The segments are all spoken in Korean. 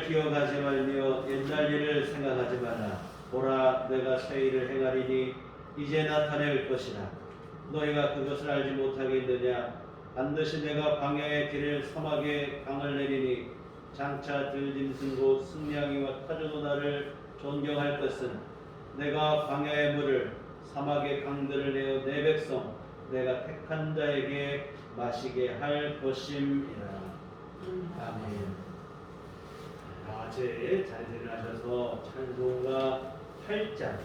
과거를 기억하지 말며 옛날 일을 생각하지 마라. 보라, 내가 새 일을 행하리니 이제 나타낼 것이라. 너희가 그것을 알지 못하겠느냐? 반드시 내가 광야의 길을 사막에 강을 내리니 장차 들짐승 곧 승냥이와 타조도 나를 존경할 것은 내가 광야의 물을 사막의 강들을 내어 내 백성 내가 택한 자에게 마시게 할 것임이라. 아멘. 제 자리에 일어나셔서 찬송가 8장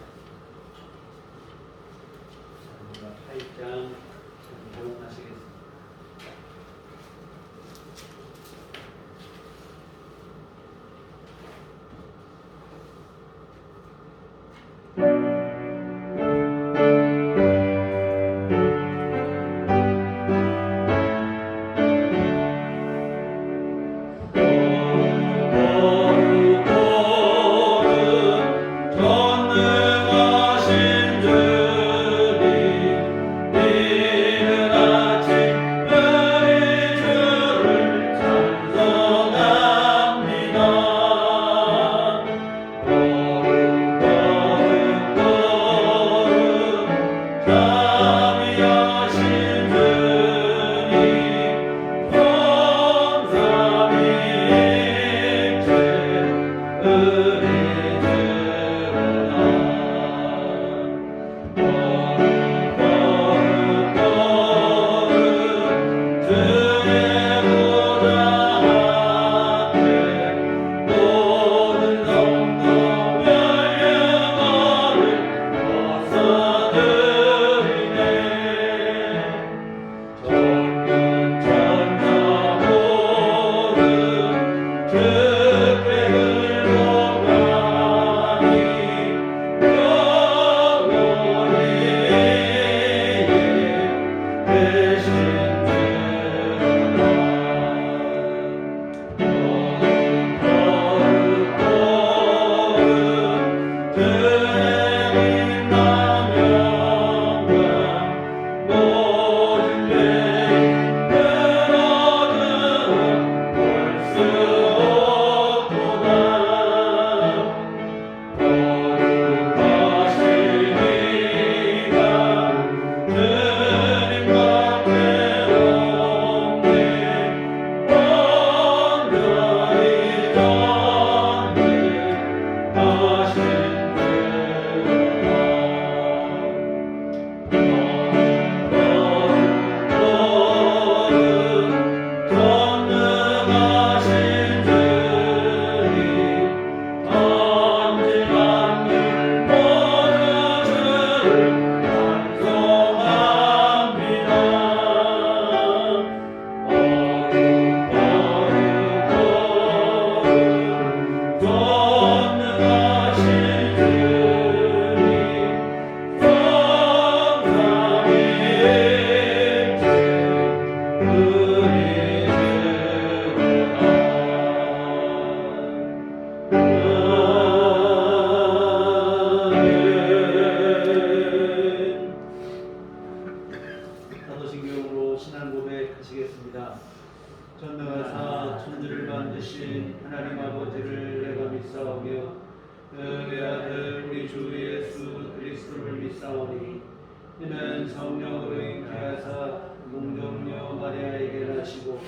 찬송하시겠습니다. 전능하사 천지를 만드신 하나님 아버지를 내가 믿사오며 그의 아들 우리 주 예수 그리스도를 믿사오니 이는 성령으로 잉태하사 동정녀 마리아에게 나시고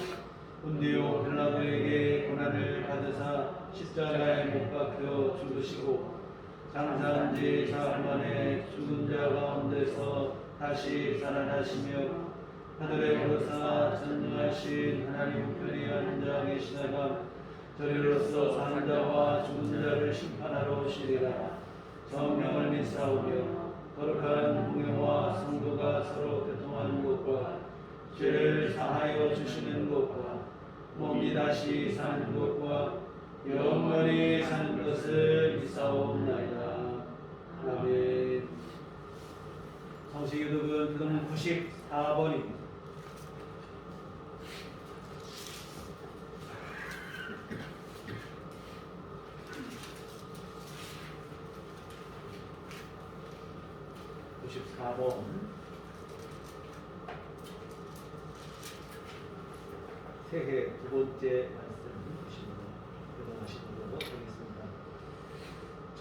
본디오 빌라도에게 고난을 받으사 십자가에 못 박혀 죽으시고 장사한 지 사흘 만에 죽은 자 가운데서 다시 살아나시며 하늘에 오르사 전능하신 하나님 우편에 앉아 계시다가 저리로서 사는 자와 죽은 자를 심판하러 오시리라. 성령을 믿사오며 거룩한 공회와 성도가 서로 교통하는 것과 죄를 사하여 주시는 것과 몸이 다시 사는 것과 영원히 사는 것을 믿사옵나이다. 아멘. 성시교독은 교독문 94번입니다. 세계 두 번째 말씀 보시면 교독하시는 분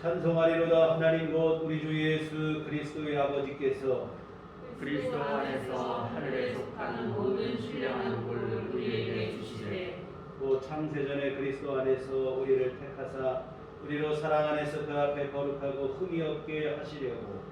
찬송하리로다. 하나님 곧 우리 주 예수 그리스도의 아버지께서 그리스도 안에서 하늘에 속한 모든 신령한 복을 우리에게 주시되 또 창세전에 그리스도 안에서 우리를 택하사 우리로 사랑 안에서 그 앞에 거룩하고 흠이 없게 하시려고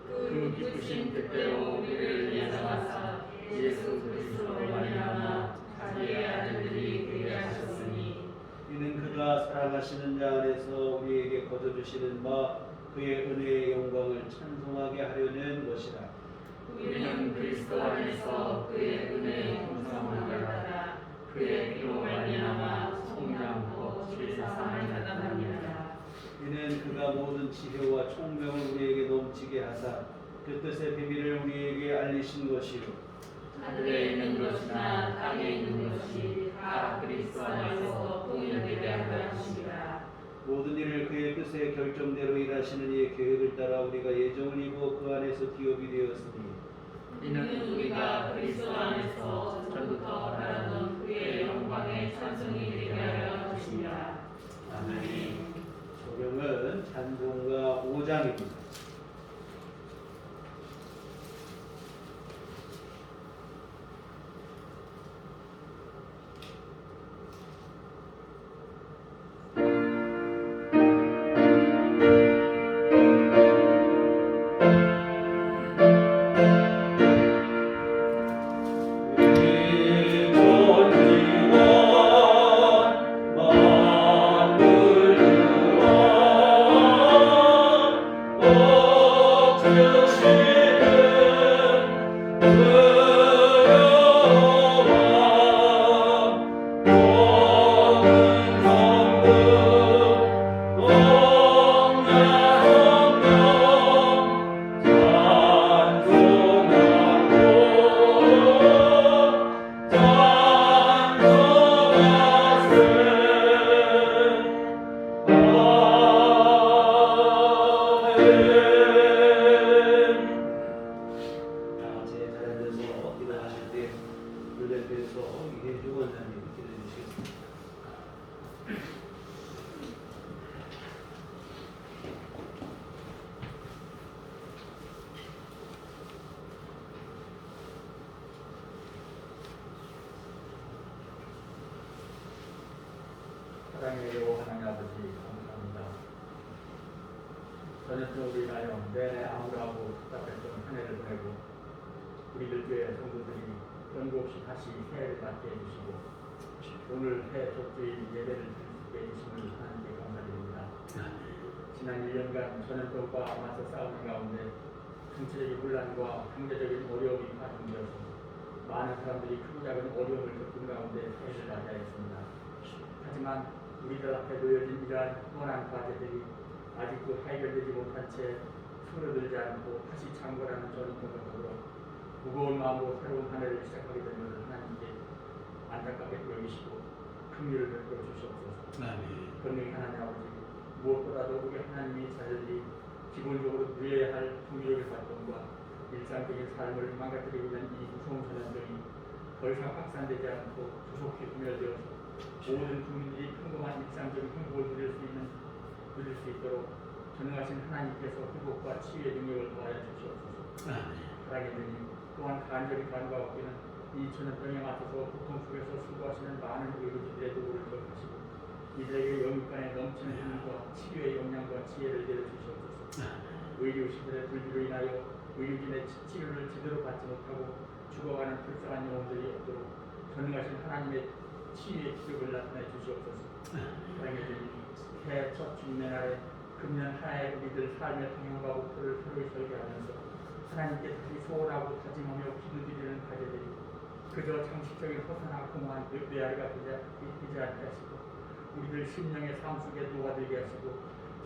그 기쁘신 뜻대로 우리를 예정하사 예수 그리스도로 말미암아 자기의 아들들이 되게 하셨으니 이는 그가 사랑하시는 자 안에서 우리에게 거둬주시는 바 그의 은혜의 영광을 찬송하게 하려는 것이라. 우리는 그리스도 안에서 그의 은혜의 풍성함을 따라 그의 피로 말미암아 성량하고 죄사함을 받았느니라. 이는 그가 모든 지혜와 총명을 우리에게 넘치게 하사 그 뜻의 비밀을 우리에게 알리신 것이요 하늘에 있는 것이나 땅에 있는 것이 다 그리스도 안에서 통일되게 하려 하시니라. 모든 일을 그의 뜻의 결정대로 일하시는 이의 계획을 따라 우리가 예정을 입어 그 안에서 기업이 되었으니 이는 우리가 그리스도 안에서 전부터 바라던 그의 영광의 찬송이 되게 하려 하시니라. 아멘. 조경은 찬송가 5장입니다. 사랑해요 하나님 아버지 감사합니다. 저녁 우리 가정 내내 아무하고 답답했던 한 해를 보내고 우리들 교회 성도들이 연구 없이 다시 새해를 맞게 해주시고 오늘 새 첫주일 예배를 드릴 수 있게 해주심을 하나님께 감사드립니다. 지난 1년간 전염병과 맞서 싸우는 가운데 정치적인 혼란과 경제적인 어려움이 가중되어서 많은 사람들이 크고 작은 어려움을 겪은 가운데 새해를 맞이하였습니다. 하지만 우리들 앞에 놓여진 이러한 뻔한 과제들이 아직도 해결되지 못한 채 줄어들지 않고 다시 창궐하는 전쟁과 더불어 무거운 마음으로 새로운 한 해를 시작하게 된 것을 하나님께 안타깝게 여기시고 긍휼을 베풀어 주시옵소서. 권능의 하나님 아버지, 무엇보다도 우리 하나님의 자녀들이 기본적으로 누려야 할 풍요의 활동과 일상적인 삶을 망가뜨리고 있는 이 무서운 전염병이 더 이상 확산되지 않고 조속히 분열되어서 모든 국민들이 평범한 일상적인 행복을 누릴 수 있도록 전능하신 하나님께서 회복과 치유의 능력을 더하여 주시옵소서. 사랑의 주님, 또한 간절히 간과하기는 이 전염병에 맞서서 고통 속에서 수고하시는 많은 의료진들의 도구를 기억하시고 이들에게 영육간에 넘치는 힘과 치료의 역량과 지혜를 내려주시옵소서. 의료진들의 불비로 인하여 의료진의 치료를 제대로 받지 못하고 죽어가는 불쌍한 영혼들이 없도록 전능하신 하나님의 치유의 기적을 나타내 주시옵소서. 사랑의 주님, 새해 첫 주님의 날에 금년 하나의 우리들 삶의 방향과 목표를 새로이 설계하면서 하나님께 다시 소원하고 다짐하며 기도드리는 가제들이 그저 상식적인 허사나 공허한 뇌아리가 되지 않게 하시고 우리들 심령의 삶 속에 녹아들게 하시고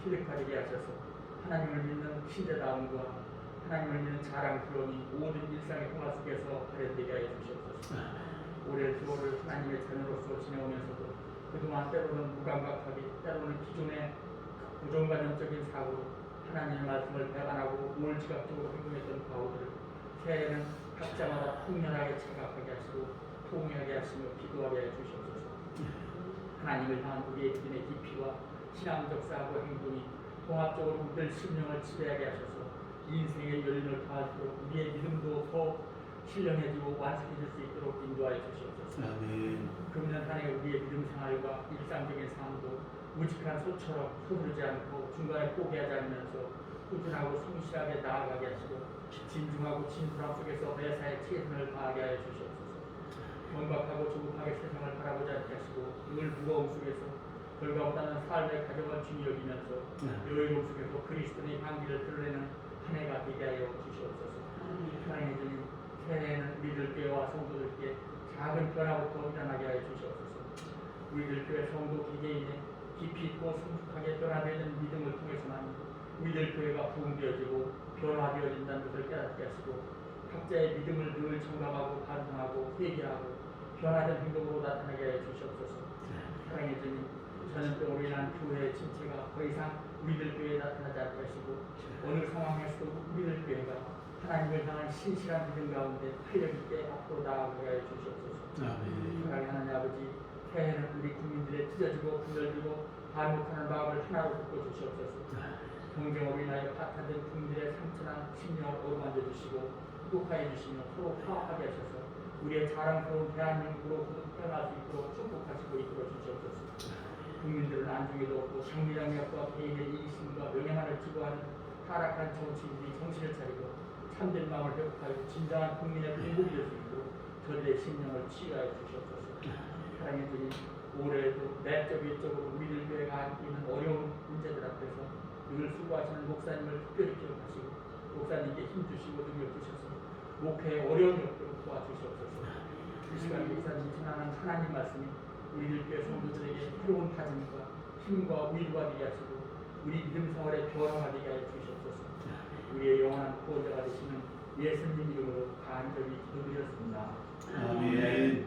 실력하게 하셔서 하나님을 믿는 신뢰다움과 하나님을 믿는 자랑스러움이 모든 일상의 통화 속에서 발현되게 하여 주시옵소서. 올해 주어를 하나님의 자녀로서 지내오면서도 그동안 때로는 무감각하게 때로는 기존의 고정관념적인 사고로 하나님의 말씀을 배반하고 우울지각적으로 행동했던 바오들을 새해에는 각자마다 통렬하게 자각하게 하시고 통회하게 하시며 기도하게 해 주시옵소서. 하나님을 향한 우리의 믿음의 깊이와 신앙적 사고 행동이 또한 종합적으로 우리들 심령을 지배하게 하셔서 인생의 연륜을 다할수록 우리의 믿음도 더 신령해지고 완성해질 수 있도록 인도하여 주시옵소서. 아멘. 금년 한 해 우리의 믿음 생활과 일상적인 삶도 우직한 소처럼 서두르지 않고 중간에 포기하지 않으면서 꾸준하고 성실하게 나아가게 하시고 진중하고 진솔함 속에서 매사에 최선을 다하게 하여 주시옵소서. 경박하고 조급하게 세상을 바라보지 않게 하시고 늘 무거움 속에서 결과보다는 삶의 가정을 중히 여기면서 여유로움 속에서 그리스도의 향기를 드러내는 한 해가 되게 하여 주시옵소서. 하나님 주님, 새해에는 우리들 교회와 성도들께 작은 변화부터 일어나게 하여 주시옵소서. 우리들 교회 성도 개개인의 깊이 있고 성숙하게 변화되는 믿음을 통해서만 우리들 교회가 부흥되어지고 변화되어진다는 것을 깨닫게 하시고 각자의 믿음을 늘 점검하고 반성하고 회개하고 변화된 행동으로 나타나게 하여 주시옵소서. 사랑의 주님, 전염병으로 인한 교회의 침체가 더 이상 우리들 교회에 나타나지 않게 하시고 어느 상황에서도 우리들 교회가 하나님을 향한 신실한 믿음 가운데 활력 있게 앞으로 나아가게 하여 주시옵소서. 사랑의 하나님 아버지, 새해에는 우리 국민들의 찢어지고 분열지고 반목하는 마음을 하나로 묶어 주시옵소서. 경쟁으로 인하여 파탄된 국민들의 상처나 심령을 어루만져 주시고 구독하여 주시며 서로 화합하게 하셔서 우리의 자랑스러운 대한민국으로 거듭 태어날 수 있도록 축복하시고 이끌어 주시옵소서. 국민들은 안중에도 없고 장미장력과 개인의 이기심과 명예만을 추구하는 타락한 정치인들이 정신을 차리고 참된 마음을 회복하여 진정한 국민의 공복이 될 수 있도록 저들의 심령을 치유하여 주시옵소서. 사랑의 주님, 올해에도 내적 외적으로 우리들 교회가 안고 있는 어려운 문제들 앞에서 늘 수고하시는 목사님을 특별히 기억하시고 목사님께 힘주시고 능력 주셔서 목회의 어려운 역도를 도와주시옵소서. 이 시간 목사님이 전하는 하나님 말씀이 우리들 교회 성도들에게 새로운 다짐과 힘과 위로가 되게 하시고 우리 믿음 생활의 변화가 되게 하여 주시옵소서. 우리의 영원한 구원자가 되시는 예수님 이름으로 간절히 기도드렸습니다. 아멘.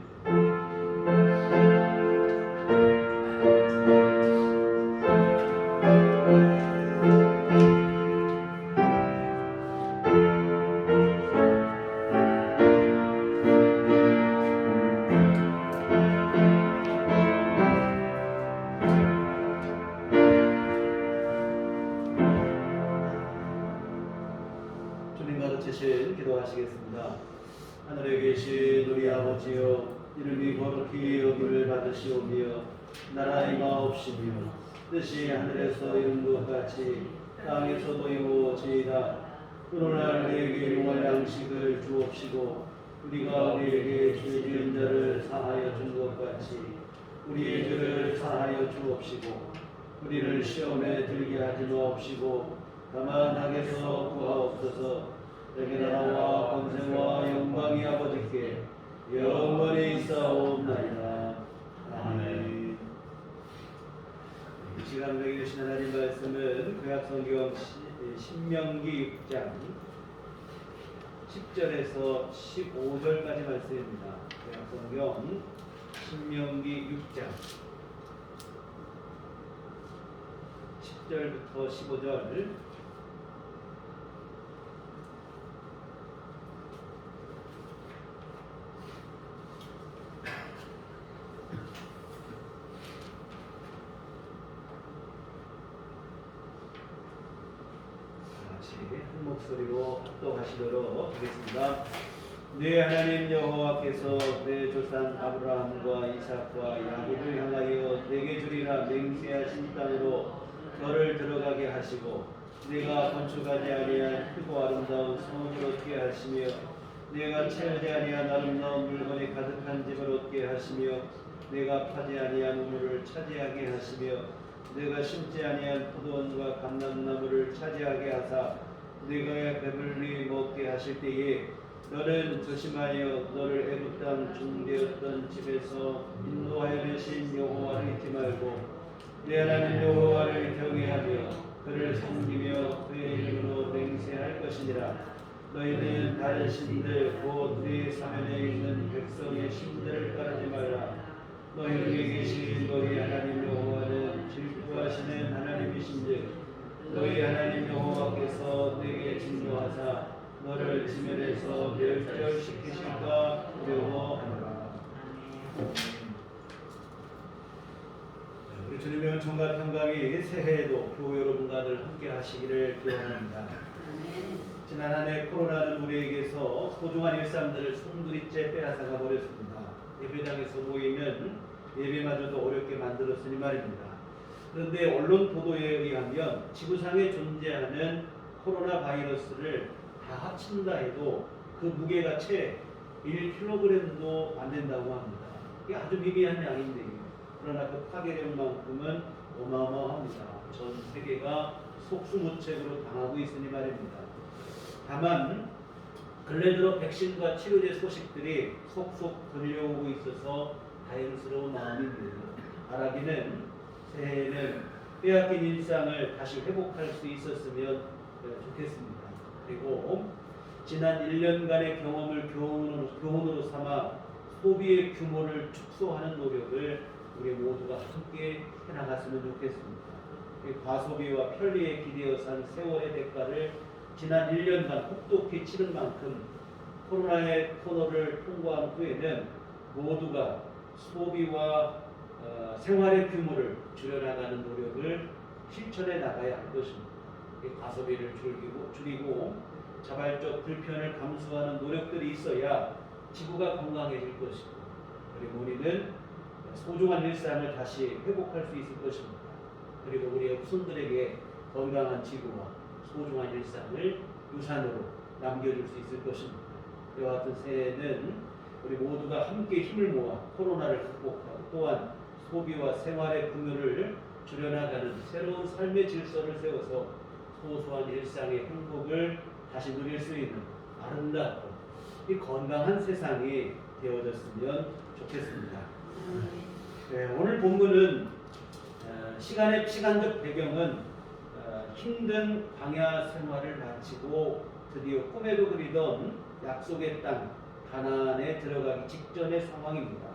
주님 가르치신 기도하시겠습니다. 하늘에 계신 우리 아버지여, 이름이 거룩히 여김을 받으시오며 나라 임하옵시며 뜻이 하늘에서 이룬 것 같이 땅에서도 이루어지이다. 오늘날 우리에게 용할 양식을 주옵시고 우리가 우리에게 죄 지은 자를 사하여 준 것 같이 우리의 죄를 사하여 주옵시고 우리를 시험에 들게 하지 마옵시고 다만 악에서 구하옵소서. 내게 나라와 권세와 영광이 아버지께 영원히 있사옵나이다. 아멘. 이 시간 우리에게 주신 하나님 말씀은 구약성경 신명기 6장 10절에서 15절까지 말씀입니다. 구약성경 신명기 6장 10절부터 15절. 한 목소리로 합독하시도록 하겠습니다. 네 하나님 여호와께서 내 조상 아브라함과 이삭과 야곱을 향하여 내게 주리라 맹세하신 땅으로 너를 들어가게 하시고 내가 건축하지 아니한 크고 아름다운 성을 얻게 하시며 내가 채우지 아니한 아름다운 물건이 가득한 집을 얻게 하시며 내가 파지 아니한 우물을 차지하게 하시며 내가 심지 아니한 포도원과 감람나무를 차지하게 하사 내가 배불리 먹게 하실 때에 너는 조심하여 너를 애굽 땅 중되었던 집에서 인도하여 내신 여호와를 잊지 말고 내 하나님 여호와를 경외하며 그를 섬기며 그의 이름으로 맹세할 것이니라. 너희는 다른 신들 곧 네 사면에 있는 백성의 신들을 따르지 말라. 너희 중에 계신 너희 하나님 여호와는 질투하시는 하나님이신즉 너희 하나님 여호와께서 내게 진노하사 너를 지면에서 멸절시키실까 두려워하노라. 우리 주님의 은총과 평강이 새해에도 교회 여러분과 늘 함께 하시기를 기원합니다. 지난 한 해 코로나는 우리에게서 소중한 일상들을 송두리째 빼앗아가 버렸습니다. 예배당에서 모이면 예배마저도 어렵게 만들었으니 말입니다. 그런데 언론 보도에 의하면 지구상에 존재하는 코로나 바이러스를 다 합친다 해도 그 무게가 채 1kg도 안 된다고 합니다. 이게 아주 미비한 양인데요. 그러나 그 파괴력만큼은 어마어마합니다. 전 세계가 속수무책으로 당하고 있으니 말입니다. 다만 근래 들어 백신과 치료제 소식들이 속속 들려오고 있어서 다행스러운 마음인데요. 바라기는 새해에는 빼앗긴 일상을 다시 회복할 수 있었으면 좋겠습니다. 그리고 지난 1년간의 경험을 교훈으로 삼아 소비의 규모를 축소하는 노력을 우리 모두가 함께 해나갔으면 좋겠습니다. 과소비와 편리에 기대어 산 세월의 대가를 지난 1년간 혹독히 치른 만큼 코로나의 코너를 통과한 후에는 모두가 소비와 생활의 규모를 줄여나가는 노력을 실천해 나가야 할 것입니다. 과소비를 줄이고 자발적 불편을 감수하는 노력들이 있어야 지구가 건강해질 것이고 그리고 우리는 소중한 일상을 다시 회복할 수 있을 것입니다. 그리고 우리의 후손들에게 건강한 지구와 소중한 일상을 유산으로 남겨줄 수 있을 것입니다. 이와 같은 새해에는 우리 모두가 함께 힘을 모아 코로나를 극복하고 또한 소비와 생활의 규모를 줄여나가는 새로운 삶의 질서를 세워서 소소한 일상의 행복을 다시 누릴 수 있는 아름답고 이 건강한 세상이 되어졌으면 좋겠습니다. 네, 오늘 본문은 시간적 배경은 힘든 광야 생활을 마치고 드디어 꿈에도 그리던 약속의 땅 가나안에 들어가기 직전의 상황입니다.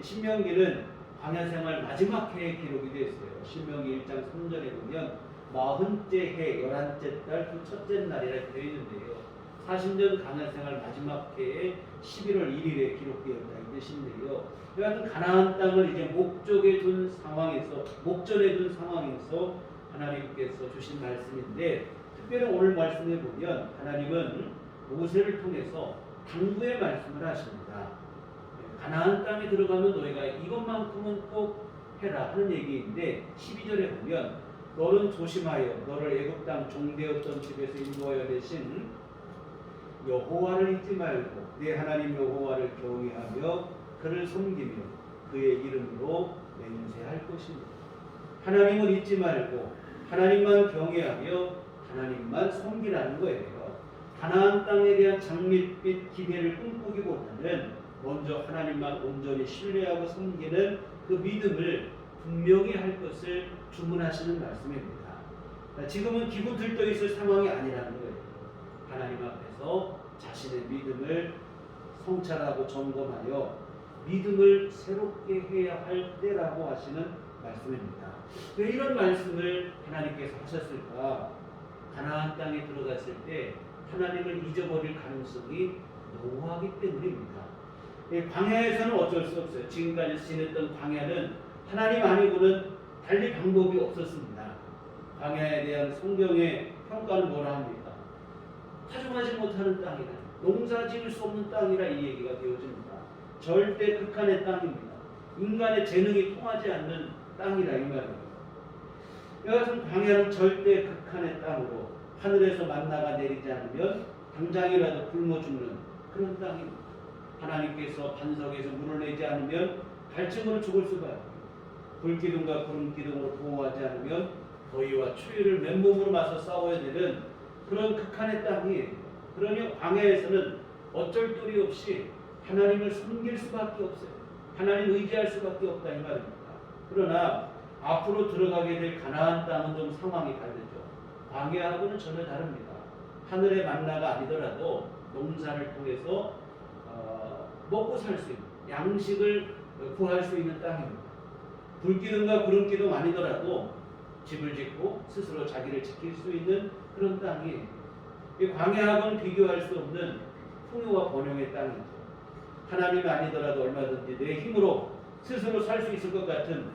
신명기는 광야 생활 마지막 해에 기록이 되어 있어요. 신명기 1장 3절에 보면 40째 해 11째 달 그 첫째 날이라 되어 있는데요. 40년 광야 생활 마지막 해에 11월 1일에 기록되었다 이 뜻인데요. 여하튼 가나안 땅을 이제 목전에 둔 상황에서 하나님께서 주신 말씀인데 특별히 오늘 말씀에 보면 하나님은 모세를 통해서 당부의 말씀을 하십니다. 가나안 땅에 들어가면 너희가 이것만큼은 꼭 해라 하는 얘기인데 12절에 보면 너는 조심하여 너를 애굽 땅 종되었던 집에서 인도하여 내신 여호와를 잊지 말고 내 하나님 여호와를 경외하며 그를 섬기며 그의 이름으로 맹세할 것입니다. 하나님을 잊지 말고 하나님만 경외하며 하나님만 섬기라는 거예요. 가나안 땅에 대한 장밋빛 기대를 꿈꾸기보다는 먼저 하나님만 온전히 신뢰하고 섬기는 그 믿음을 분명히 할 것을 주문하시는 말씀입니다. 지금은 기분 들떠 있을 상황이 아니라는 거예요. 하나님 앞에서 자신의 믿음을 성찰하고 점검하여 믿음을 새롭게 해야 할 때라고 하시는 말씀입니다. 왜 이런 말씀을 하나님께서 하셨을까? 가나안 땅에 들어갔을 때 하나님을 잊어버릴 가능성이 노후하기 때문입니다. 광야에서는 어쩔 수 없어요. 지금까지 지냈던 광야는 하나님 아니고는 달리 방법이 없었습니다. 광야에 대한 성경의 평가는 뭐라 합니까? 파종하지 못하는 땅이라, 농사 지을 수 없는 땅이라 이 얘기가 되어집니다. 절대 극한의 땅입니다. 인간의 재능이 통하지 않는 땅이라 이 말이에요. 여하튼 광야는 절대 극한의 땅으로 하늘에서 만나가 내리지 않으면 당장이라도 굶어 죽는 그런 땅입니다. 하나님께서 반석에서 물을 내지 않으면 갈증으로 죽을 수밖에, 불기둥과 구름기둥으로 보호하지 않으면 더위와 추위를 맨몸으로 맞서 싸워야 되는 그런 극한의 땅이에요. 그러니 광야에서는 어쩔 도리 없이 하나님을 섬길 수밖에 없어요. 하나님 의지할 수밖에 없다 이 말입니다. 그러나 앞으로 들어가게 될 가나안 땅은 좀 상황이 다르죠. 광야하고는 전혀 다릅니다. 하늘의 만나가 아니더라도 농사를 통해서 먹고 살 수 있는 양식을 구할 수 있는 땅입니다. 불기둥과 구름기둥 아니더라도 집을 짓고 스스로 자기를 지킬 수 있는 그런 땅이 광야하고는 비교할 수 없는 풍요와 번영의 땅이죠. 하나님이 아니더라도 얼마든지 내 힘으로 스스로 살 수 있을 것 같은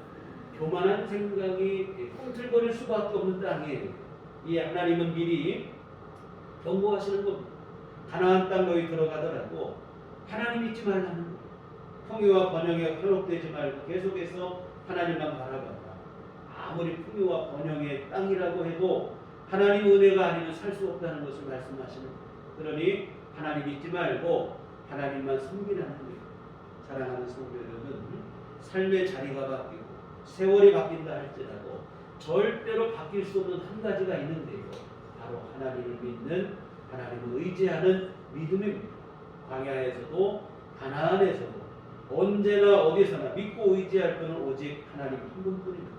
교만한 생각이 꿈틀거릴 수밖에 없는 땅이에요. 이 하나님은 미리 경고하시는 겁니다. 가나안 땅 너희 들어가더라도 하나님 잊지 말라는 거예요. 풍요와 번영에 현혹되지 말고 계속해서 하나님만 바라봐라. 아무리 풍요와 번영의 땅이라고 해도 하나님 은혜가 아니면 살 수 없다는 것을 말씀하시는 거예요. 그러니 하나님 잊지 말고 하나님만 섬기라는 거예요. 사랑하는 성도 여러분, 삶의 자리가 바뀌고 세월이 바뀐다 할지라도 절대로 바뀔 수 없는 한 가지가 있는데요. 바로 하나님을 믿는, 하나님을 의지하는 믿음입니다. 광야에서도 가나안에서도 언제나 어디서나 믿고 의지할 것은 오직 하나님 한 분뿐입니다.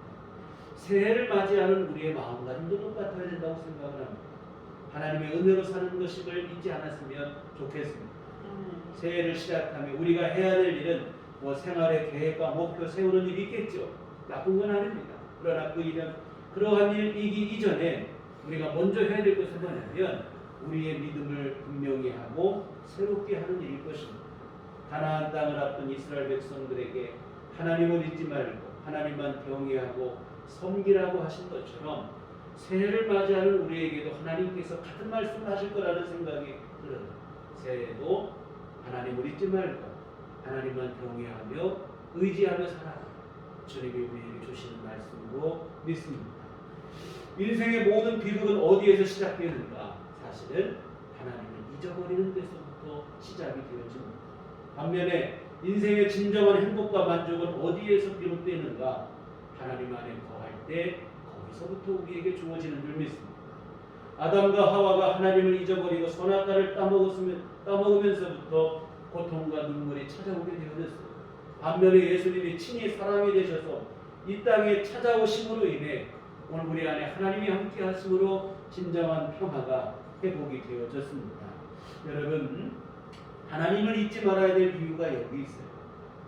새해를 맞이하는 우리의 마음가짐도 똑같아야 된다고 생각을 합니다. 하나님의 은혜로 사는 것임을 잊지 않았으면 좋겠습니다. 새해를 시작하며 우리가 해야 될 일은 뭐 생활의 계획과 목표 세우는 일이 있겠죠. 나쁜 건 아닙니다. 그러나 그 일은 그러한 일이기 이전에 우리가 먼저 해야 될 것은 뭐냐면 우리의 믿음을 분명히 하고 새롭게 하는 일일 것입니다. 가나안 땅을 앞둔 이스라엘 백성들에게 하나님을 잊지 말고 하나님만 경외하고 섬기라고 하신 것처럼 새해를 맞이하는 우리에게도 하나님께서 같은 말씀을 하실 거라는 생각이 들어요. 새해에도 하나님을 잊지 말고 하나님만 경외하며 의지하며 살아라. 주님이 우리에게 주시는 말씀으로 믿습니다. 인생의 모든 비극은 어디에서 시작되는가? 사실은 하나님을 잊어버리는 데서부터 시작이 되어집니다. 반면에 인생의 진정한 행복과 만족은 어디에서 비롯되는가? 하나님 안에 거할 때 거기서부터 우리에게 주어지는 줄 믿습니다. 아담과 하와가 하나님을 잊어버리고 선악과를 따먹으면서부터 고통과 눈물이 찾아오게 되어졌어요. 반면에 예수님이 친히 사람이 되셔서 이 땅에 찾아오심으로 인해 오늘 우리 안에 하나님이 함께 하심으로 진정한 평화가 회복이 되어졌습니다. 여러분, 하나님을 잊지 말아야 될 이유가 여기 있어요.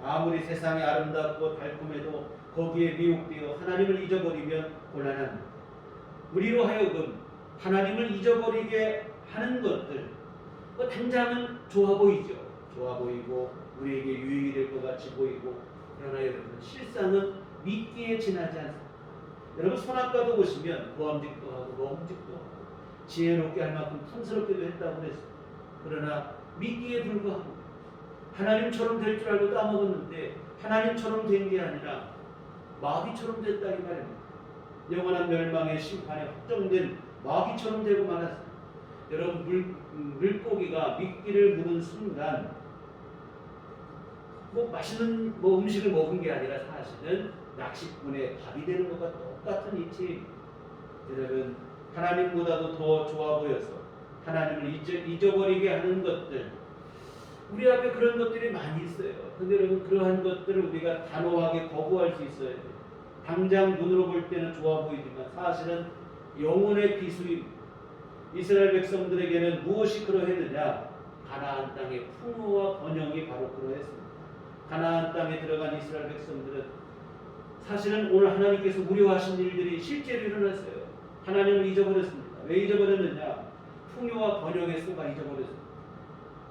아무리 세상이 아름답고 달콤해도 거기에 미혹되어 하나님을 잊어버리면 곤란합니다. 우리로 하여금 하나님을 잊어버리게 하는 것들, 당장은 좋아 보이죠. 좋아 보이고 우리에게 유익이 될 것 같이 보이고, 그러나 여러분 실상은 믿기에 지나지 않습니다. 여러분 선악과도 보시면 고함직도 하고 먹음직도 하고 지혜롭게 할 만큼 탐스럽게도 했다고 그랬어요. 그러나 믿기에 불과하고 하나님처럼 될 줄 알고 따먹었는데 하나님처럼 된 게 아니라 마귀처럼 됐다 이 말입니다. 영원한 멸망의 심판에 확정된 마귀처럼 되고 말았습니다. 여러분 물고기가 미끼를 무는 순간 맛있는 음식을 먹은 게 아니라 사실은 낚시꾼의 밥이 되는 것과 똑같은 이치입니다. 여러분 하나님보다도 더 좋아 보여서 하나님을 잊어버리게 하는 것들, 우리 앞에 그런 것들이 많이 있어요. 근데 여러분 그러한 것들을 우리가 단호하게 거부할 수 있어야 돼요. 당장 눈으로 볼 때는 좋아 보이지만 사실은 영혼의 비수입니다. 이스라엘 백성들에게는 무엇이 그러했느냐? 가나안 땅의 풍요와 번영이 바로 그러했습니다. 가나안 땅에 들어간 이스라엘 백성들은 사실은 오늘 하나님께서 우려하신 일들이 실제로 일어났어요. 하나님을 잊어버렸습니다. 왜 잊어버렸느냐? 풍요와 번영에 속아 잊어버렸습니다.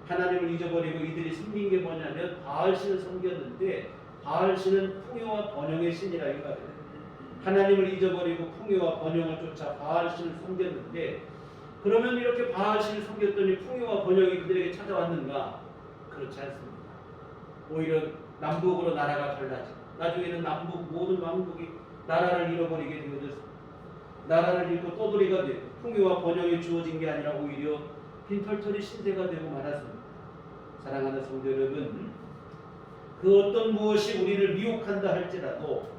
하나님을 잊어버리고 이들이 섬긴 게 뭐냐면 바알신을 섬겼는데 바알신은 풍요와 번영의 신이라 이 말이에요. 하나님을 잊어버리고 풍요와 번영을 쫓아 바알신을 섬겼는데, 그러면 이렇게 바알신을 섬겼더니 풍요와 번영이 그들에게 찾아왔는가? 그렇지 않습니다. 오히려 남북으로 나라가 갈라지고 나중에는 남북 모든 왕국이 나라를 잃어버리게 되어졌습니다. 나라를 잃고 떠돌이가 되고 풍요와 번영이 주어진 게 아니라 오히려 빈털터리 신세가 되고 말았습니다. 사랑하는 성도 여러분, 그 어떤 무엇이 우리를 미혹한다 할지라도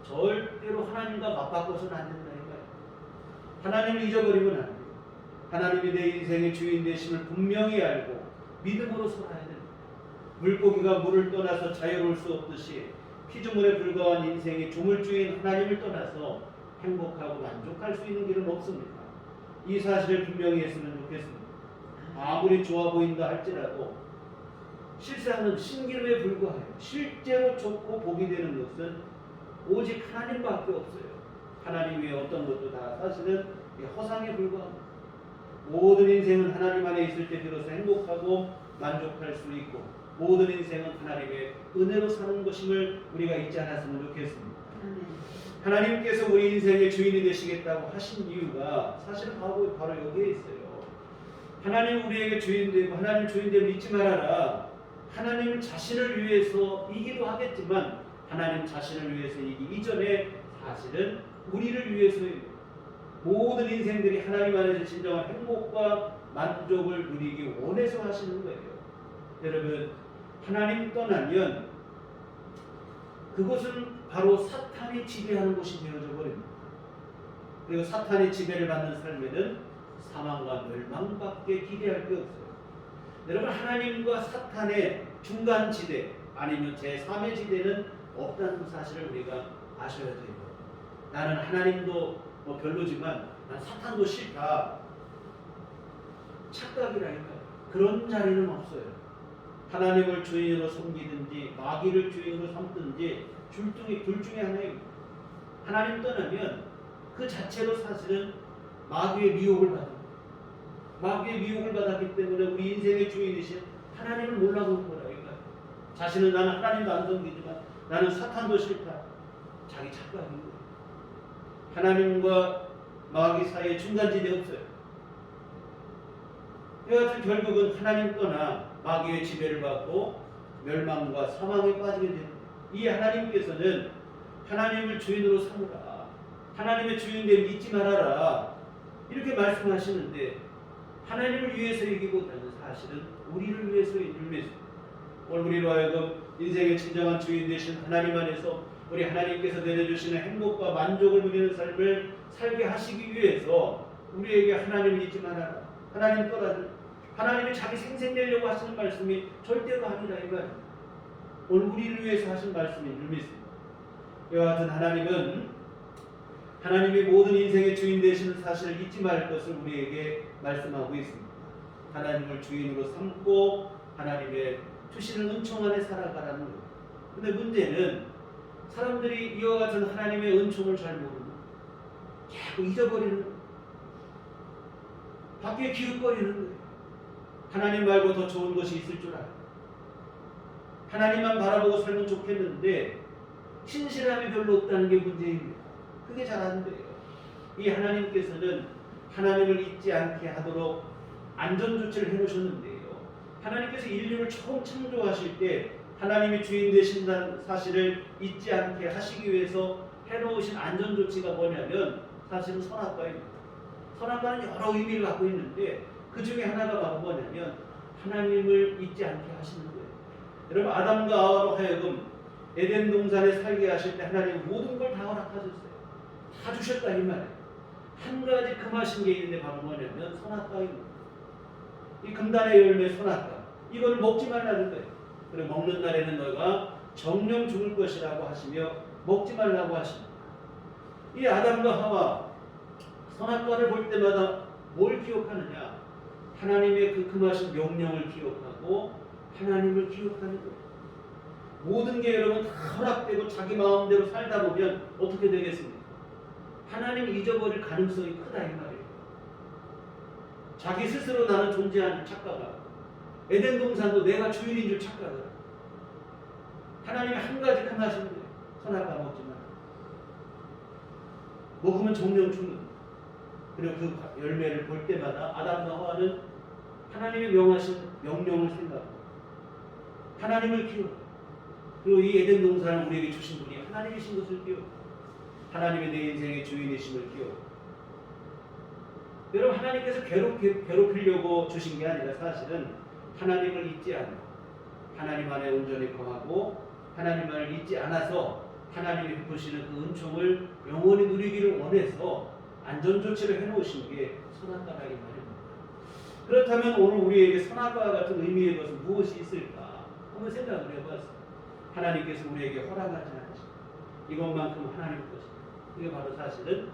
절대로 하나님과 맞바꿔서는 안 된다 이 말이에요. 하나님을 잊어버리면 안 돼요. 하나님이 내 인생의 주인 되심을 분명히 알고 믿음으로 살아야 됩니다. 물고기가 물을 떠나서 자유로울 수 없듯이 피조물에 불과한 인생이 조물주인 하나님을 떠나서 행복하고 만족할 수 있는 길은 없습니다. 이 사실을 분명히 했으면 좋겠습니다. 아무리 좋아 보인다 할지라도 실상은 신기루에 불과해요. 실제로 좋고 복이 되는 것은 오직 하나님밖에 없어요. 하나님 외에 어떤 것도 다 사실은 허상에 불과합니다. 모든 인생은 하나님 안에 있을 때 비로소 행복하고 만족할 수 있고 모든 인생은 하나님의 은혜로 사는 것임을 우리가 잊지 않았으면 좋겠습니다. 하나님께서 우리 인생의 주인이 되시겠다고 하신 이유가 사실은 바로 여기에 있어요. 하나님 우리에게 주인 되고 하나님 주인 되면 잊지 말아라. 하나님 자신을 위해서 이기도 하겠지만 하나님 자신을 위해서 이기 이전에 사실은 우리를 위해서입니다. 모든 인생들이 하나님 안에서 진정한 행복과 만족을 누리기 원해서 하시는 거예요. 여러분, 하나님 떠나면 그것은 바로 사탄이 지배하는 곳이 되어져 버립니다. 그리고 사탄의 지배를 받는 삶에는 사망과 멸망밖에 기대할 게 없어요. 여러분, 하나님과 사탄의 중간 지대 아니면 제3의 지대는 없다는 사실을 우리가 아셔야 돼요. 나는 하나님도 뭐 별로지만 난 사탄도 싫다. 착각이라니까요. 그런 자리는 없어요. 하나님을 주인으로 섬기든지 마귀를 주인으로 삼든지 둘 중에 하나입니다. 하나님 떠나면 그 자체로 사실은 마귀의 미혹을 받습니다. 마귀의 미혹을 받았기 때문에 우리 인생의 주인이신 하나님을 몰라보는 거라니까요. 자신은 나는 하나님도 안 섬기지만 나는 사탄도 싫다. 자기 착각인 거예요. 하나님과 마귀 사이에 중간지대 없어요. 여하튼 결국은 하나님 떠나 마귀의 지배를 받고 멸망과 사망에 빠지게 됩니다. 이 하나님께서는 하나님을 주인으로 삼으라. 하나님의 주인됨 잊지 말아라. 이렇게 말씀하시는데 하나님을 위해서 이기보다는 사실은 우리를 위해서 일입니다. 오늘 우리로 하여금 인생의 진정한 주인 되신 하나님 안에서 우리 하나님께서 내려주시는 행복과 만족을 누리는 삶을 살게 하시기 위해서 우리에게 하나님을 잊지 말아라. 하나님 떠나들 하나님이 자기 생생내려고 하시는 말씀이 절대로 아니라 이거예요. 오늘 우리를 위해서 하신 말씀인 줄 믿습니다. 이와 같은 하나님은 하나님이 모든 인생의 주인 되시는 사실을 잊지 말 것을 우리에게 말씀하고 있습니다. 하나님을 주인으로 삼고 하나님의 주시는 은총 안에 살아가라는 거예요. 근데 문제는 사람들이 이와 같은 하나님의 은총을 잘 모르고 자꾸 잊어버리는 거예요. 밖에 기웃거리는 거예요. 하나님 말고 더 좋은 것이 있을 줄 알아요. 하나님만 바라보고 살면 좋겠는데 신실함이 별로 없다는 게 문제입니다. 그게 잘 안 돼요. 이 하나님께서는 하나님을 잊지 않게 하도록 안전조치를 해놓으셨는데요. 하나님께서 인류를 처음 창조하실 때 하나님이 주인 되신다는 사실을 잊지 않게 하시기 위해서 해놓으신 안전조치가 뭐냐면 사실은 선악과입니다. 선악과는 여러 의미를 갖고 있는데 그 중에 하나가 바로 뭐냐면 하나님을 잊지 않게 하시는 거예요. 여러분, 아담과 하와로 하여금 에덴 동산에 살게 하실 때 하나님은 모든 걸 다 허락하셨어요. 다 주셨다 이 말이에요. 한 가지 금하신 게 있는데 바로 뭐냐면 선악과입니다. 이 금단의 열매 선악과 이걸 먹지 말라는 거예요. 그리고 먹는 날에는 너희가 정령 죽을 것이라고 하시며 먹지 말라고 하십니다. 이 아담과 하와 선악과를 볼 때마다 뭘 기억하느냐? 하나님의 그 금하신 명령을 기억하고 하나님을 기억하는 거예요. 모든 게 여러분 다 허락되고 자기 마음대로 살다 보면 어떻게 되겠습니까? 하나님을 잊어버릴 가능성이 크다 이 말이에요. 자기 스스로 나는 존재하는 착각하고 에덴 동산도 내가 주인인 줄 착각을 하나님이 한 가지 금하신데 선악과 먹지 마라. 먹으면 정령 죽는. 그리고 그 열매를 볼 때마다 아담과 하와는 하나님이 명하신 명령을 생각하고 하나님을 기억하고 그리고 이 에덴 동산을 우리에게 주신 분이 하나님이신 것을 기억하고 하나님이 내 인생의 주인이심을 기억하고 여러분, 하나님께서 괴롭히려고 주신 게 아니라 사실은 하나님을 잊지 않고 하나님 안에 온전히 거하고 하나님을 잊지 않아서 하나님이 베푸시는 그 은총을 영원히 누리기를 원해서 안전조치를 해놓으신 게 선악과라 이 말입니다. 그렇다면 오늘 우리에게 선악과와 같은 의미의 것은 무엇이 있을까? 한번 생각을 해봤어요. 하나님께서 우리에게 허락하지 않으시고 이것만큼 하나님 것이다. 이게 바로 사실은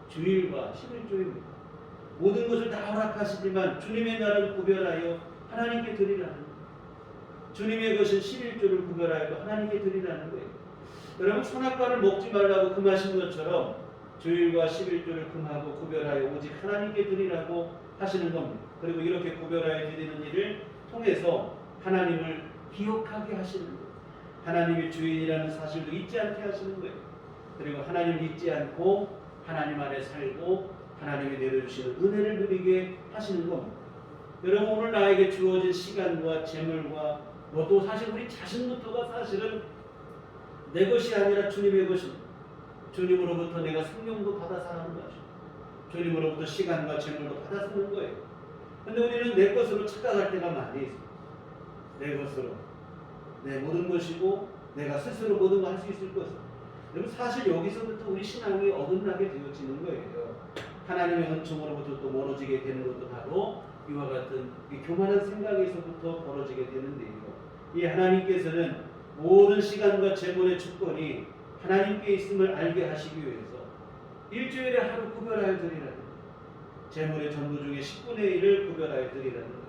주일과 11조입니다. 모든 것을 다 허락하시지만 주님의 날을 구별하여 하나님께 드리라는 거예요. 주님의 것은 11조를 구별하여 하나님께 드리라는 거예요. 여러분, 선악과를 먹지 말라고 금하신 것처럼 주일과 11조를 금하고 구별하여 오직 하나님께 드리라고 하시는 겁니다. 그리고 이렇게 구별하여 드리는 일을 통해서 하나님을 기억하게 하시는 거예요. 하나님이 주인이라는 사실도 잊지 않게 하시는 거예요. 그리고 하나님을 잊지 않고 하나님 안에 살고 하나님이 내려주시는 은혜를 누리게 하시는 겁니다. 여러분 오늘 나에게 주어진 시간과 재물과 또 사실 우리 자신부터가 사실은 내 것이 아니라 주님의 것입니다. 주님으로부터 내가 생명도 받아 사는 것이고 주님으로부터 시간과 재물도 받아 쓰는 거예요. 그런데 우리는 내 것으로 착각할 때가 많이 있습니다. 내 것으로 내 모든 것이고 내가 스스로 모든 걸 할 수 있을 것이고 여러분 사실 여기서부터 우리 신앙이 어긋나게 되어지는 거예요. 하나님의 은총으로부터 또 멀어지게 되는 것도 바로 이와 같은 이 교만한 생각에서부터 벌어지게 되는데요. 이 하나님께서는 모든 시간과 재물의 주권이 하나님께 있음을 알게 하시기 위해서 일주일에 하루 구별하여 드리라는 재물의 전부 중에 10분의 1을 구별하여 드리라는 것.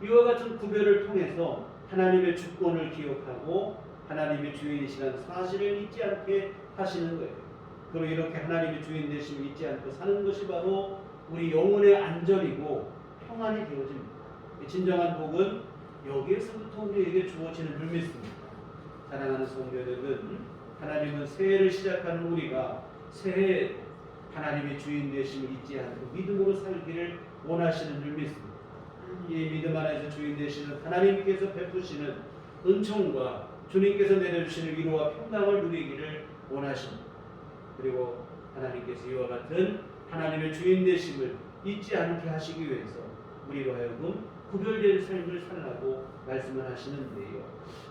이와 같은 구별을 통해서 하나님의 주권을 기억하고 하나님의 주인이시라는 사실을 잊지 않게 하시는 거예요. 그리고 이렇게 하나님의 주인 되심을 잊지 않고 사는 것이 바로 우리 영혼의 안전이고 평안이 되어집니다. 진정한 복은 여기에서부터 우리에게 주어지는 줄 믿습니다. 사랑하는 성도 여러분, 하나님은 새해를 시작하는 우리가 새해 하나님의 주인 되심을 잊지 않고 믿음으로 살기를 원하시는 줄 믿습니다. 이 믿음 안에서 주인 되시는 하나님께서 베푸시는 은총과 주님께서 내려주시는 위로와 평강을 누리기를 원하십니다. 그리고 하나님께서 이와 같은 하나님의 주인 되심을 잊지 않게 하시기 위해서 우리로 하여금 구별된 삶을 살라고 말씀을 하시는데요.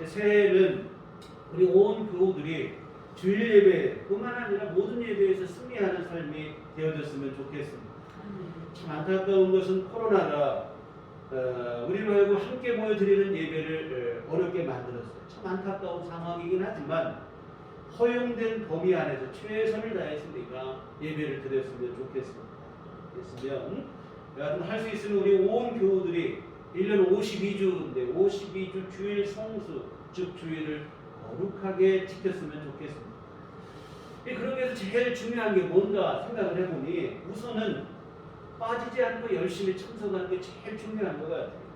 새해는 우리 온 교우들이 주일 예배뿐만 아니라 모든 예배에서 승리하는 삶이 되어졌으면 좋겠습니다. 참 안타까운 것은 코로나가 우리로 하여금 함께 모여드리는 예배를 어렵게 만들었어요. 참 안타까운 상황이긴 하지만 허용된 범위 안에서 최선을 다해서 우리가 예배를 드렸으면 좋겠습니다. 여하튼 할 수 있으면 우리 온 교우들이 1년 52주인데 52주 주일 성수 즉 주일을 거룩하게 지켰으면 좋겠습니다. 그러기 위해서 제일 중요한 게 뭔가 생각을 해보니 우선은 빠지지 않고 열심히 참석하는 게 제일 중요한 것 같아요.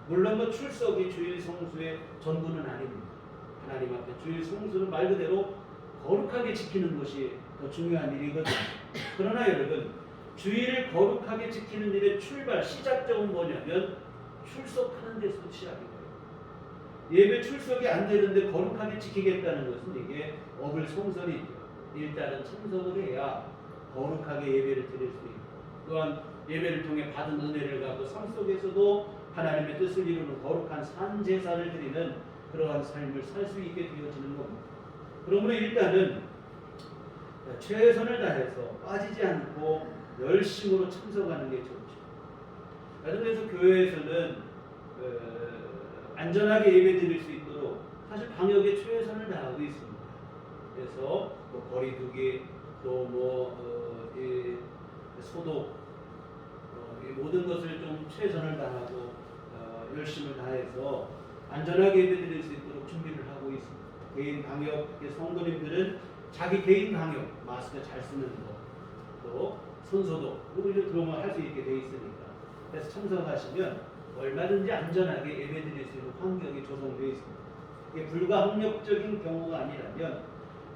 물론 뭐 출석이 주일 성수의 전부는 아닙니다. 하나님 앞에 주일 성수는 말 그대로 거룩하게 지키는 것이 더 중요한 일이거든요. 그러나 여러분 주일을 거룩하게 지키는 일의 출발 시작점은 뭐냐면 출석하는 데서 시작이에요. 예배 출석이 안 되는데 거룩하게 지키겠다는 것은 이게 어불성설이죠. 일단은 참석을 해야 거룩하게 예배를 드릴 수 있고 또한 예배를 통해 받은 은혜를 갖고 삶 속에서도 하나님의 뜻을 이루는 거룩한 산제사를 드리는 그러한 삶을 살 수 있게 되어지는 겁니다. 그러므로 일단은 최선을 다해서 빠지지 않고 열심으로 참석하는 게 좋죠. 그래서 교회에서는 안전하게 예배 드릴 수 있도록 사실 방역에 최선을 다하고 있습니다. 그래서 뭐 거리두기 또 소독 이 모든 것을 좀 최선을 다하고 열심을 다해서 안전하게 예배 드릴 수 있도록 준비를 하고 있습니다. 개인 방역 성도님들은 자기 개인 방역 마스크 잘 쓰는 거 또 손소독 이걸 들어오면 할 수 있게 돼 있으니까 그래서 참석하시면 얼마든지 안전하게 예배 드릴 수 있는 환경이 조성되어 있습니다. 이게 불가항력적인 경우가 아니라면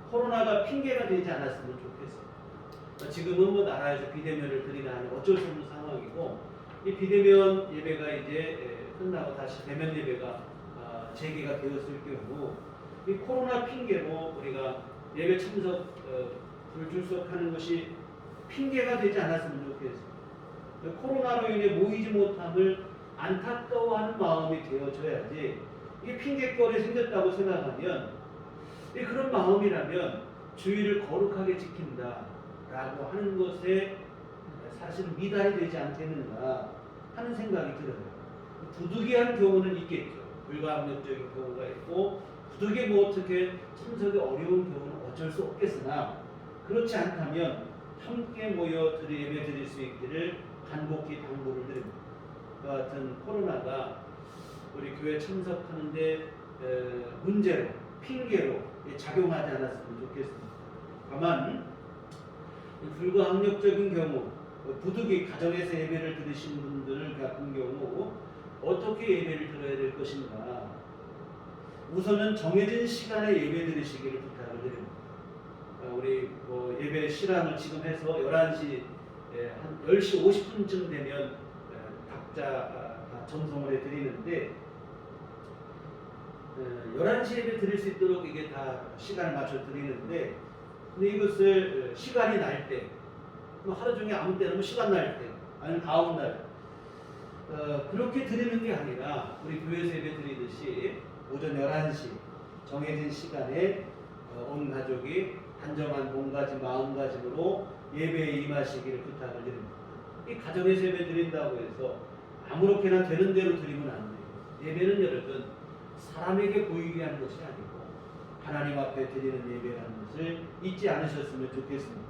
코로나가 핑계가 되지 않았으면 좋겠습니다. 지금은 뭐 나라에서 비대면을 드리라니 어쩔 수 없는 상황이고 이 비대면 예배가 이제 끝나고 다시 대면 예배가 재개가 되었을 경우 이 코로나 핑계로 우리가 예배 참석 불출석하는 것이 핑계가 되지 않았으면 좋겠습니다. 코로나로 인해 모이지 못함을 안타까워하는 마음이 되어져야지 이게 핑계거리 생겼다고 생각하면 그런 마음이라면 주의를 거룩하게 지킨다라고 하는 것에 사실은 미달이 되지 않겠는가 하는 생각이 들어요. 부득이한 경우는 있겠죠. 불가항력적인 경우가 있고 부득이 뭐 어떻게 참석이 어려운 경우는 어쩔 수 없겠으나 그렇지 않다면 함께 모여 예배 드릴 수 있기를 간곡히 당부를 드립니다. 그와 같은 코로나가 우리 교회 참석하는데 문제로 핑계로 작용하지 않았으면 좋겠습니다. 다만 불가항력적인 경우 부득이 가정에서 예배를 드리시는 분들 같은 경우 어떻게 예배를 드려야 될 것인가 우선은 정해진 시간에 예배 드리시기를 부탁을 드립니다. 우리 뭐 예배 실황을 지금 해서 11시 한 10시 50분쯤 되면 각자 전송을 해드리는데 11시 예배 드릴 수 있도록 이게 다 시간을 맞춰 드리는데 근데 이것을 시간이 날 때 하루 종일 아무 때나 시간 날 때 아니면 다음 날 그렇게 드리는 게 아니라 우리 교회에서 예배 드리듯이 오전 11시 정해진 시간에 온 가족이 단정한 몸가짐 마음가짐으로 예배에 임하시기를 부탁을 드립니다. 이 가정에서 예배 드린다고 해서 아무렇게나 되는 대로 드리면 안 돼요. 예배는 여러분 사람에게 보이게 하는 것이 아니고 하나님 앞에 드리는 예배라는 것을 잊지 않으셨으면 좋겠습니다.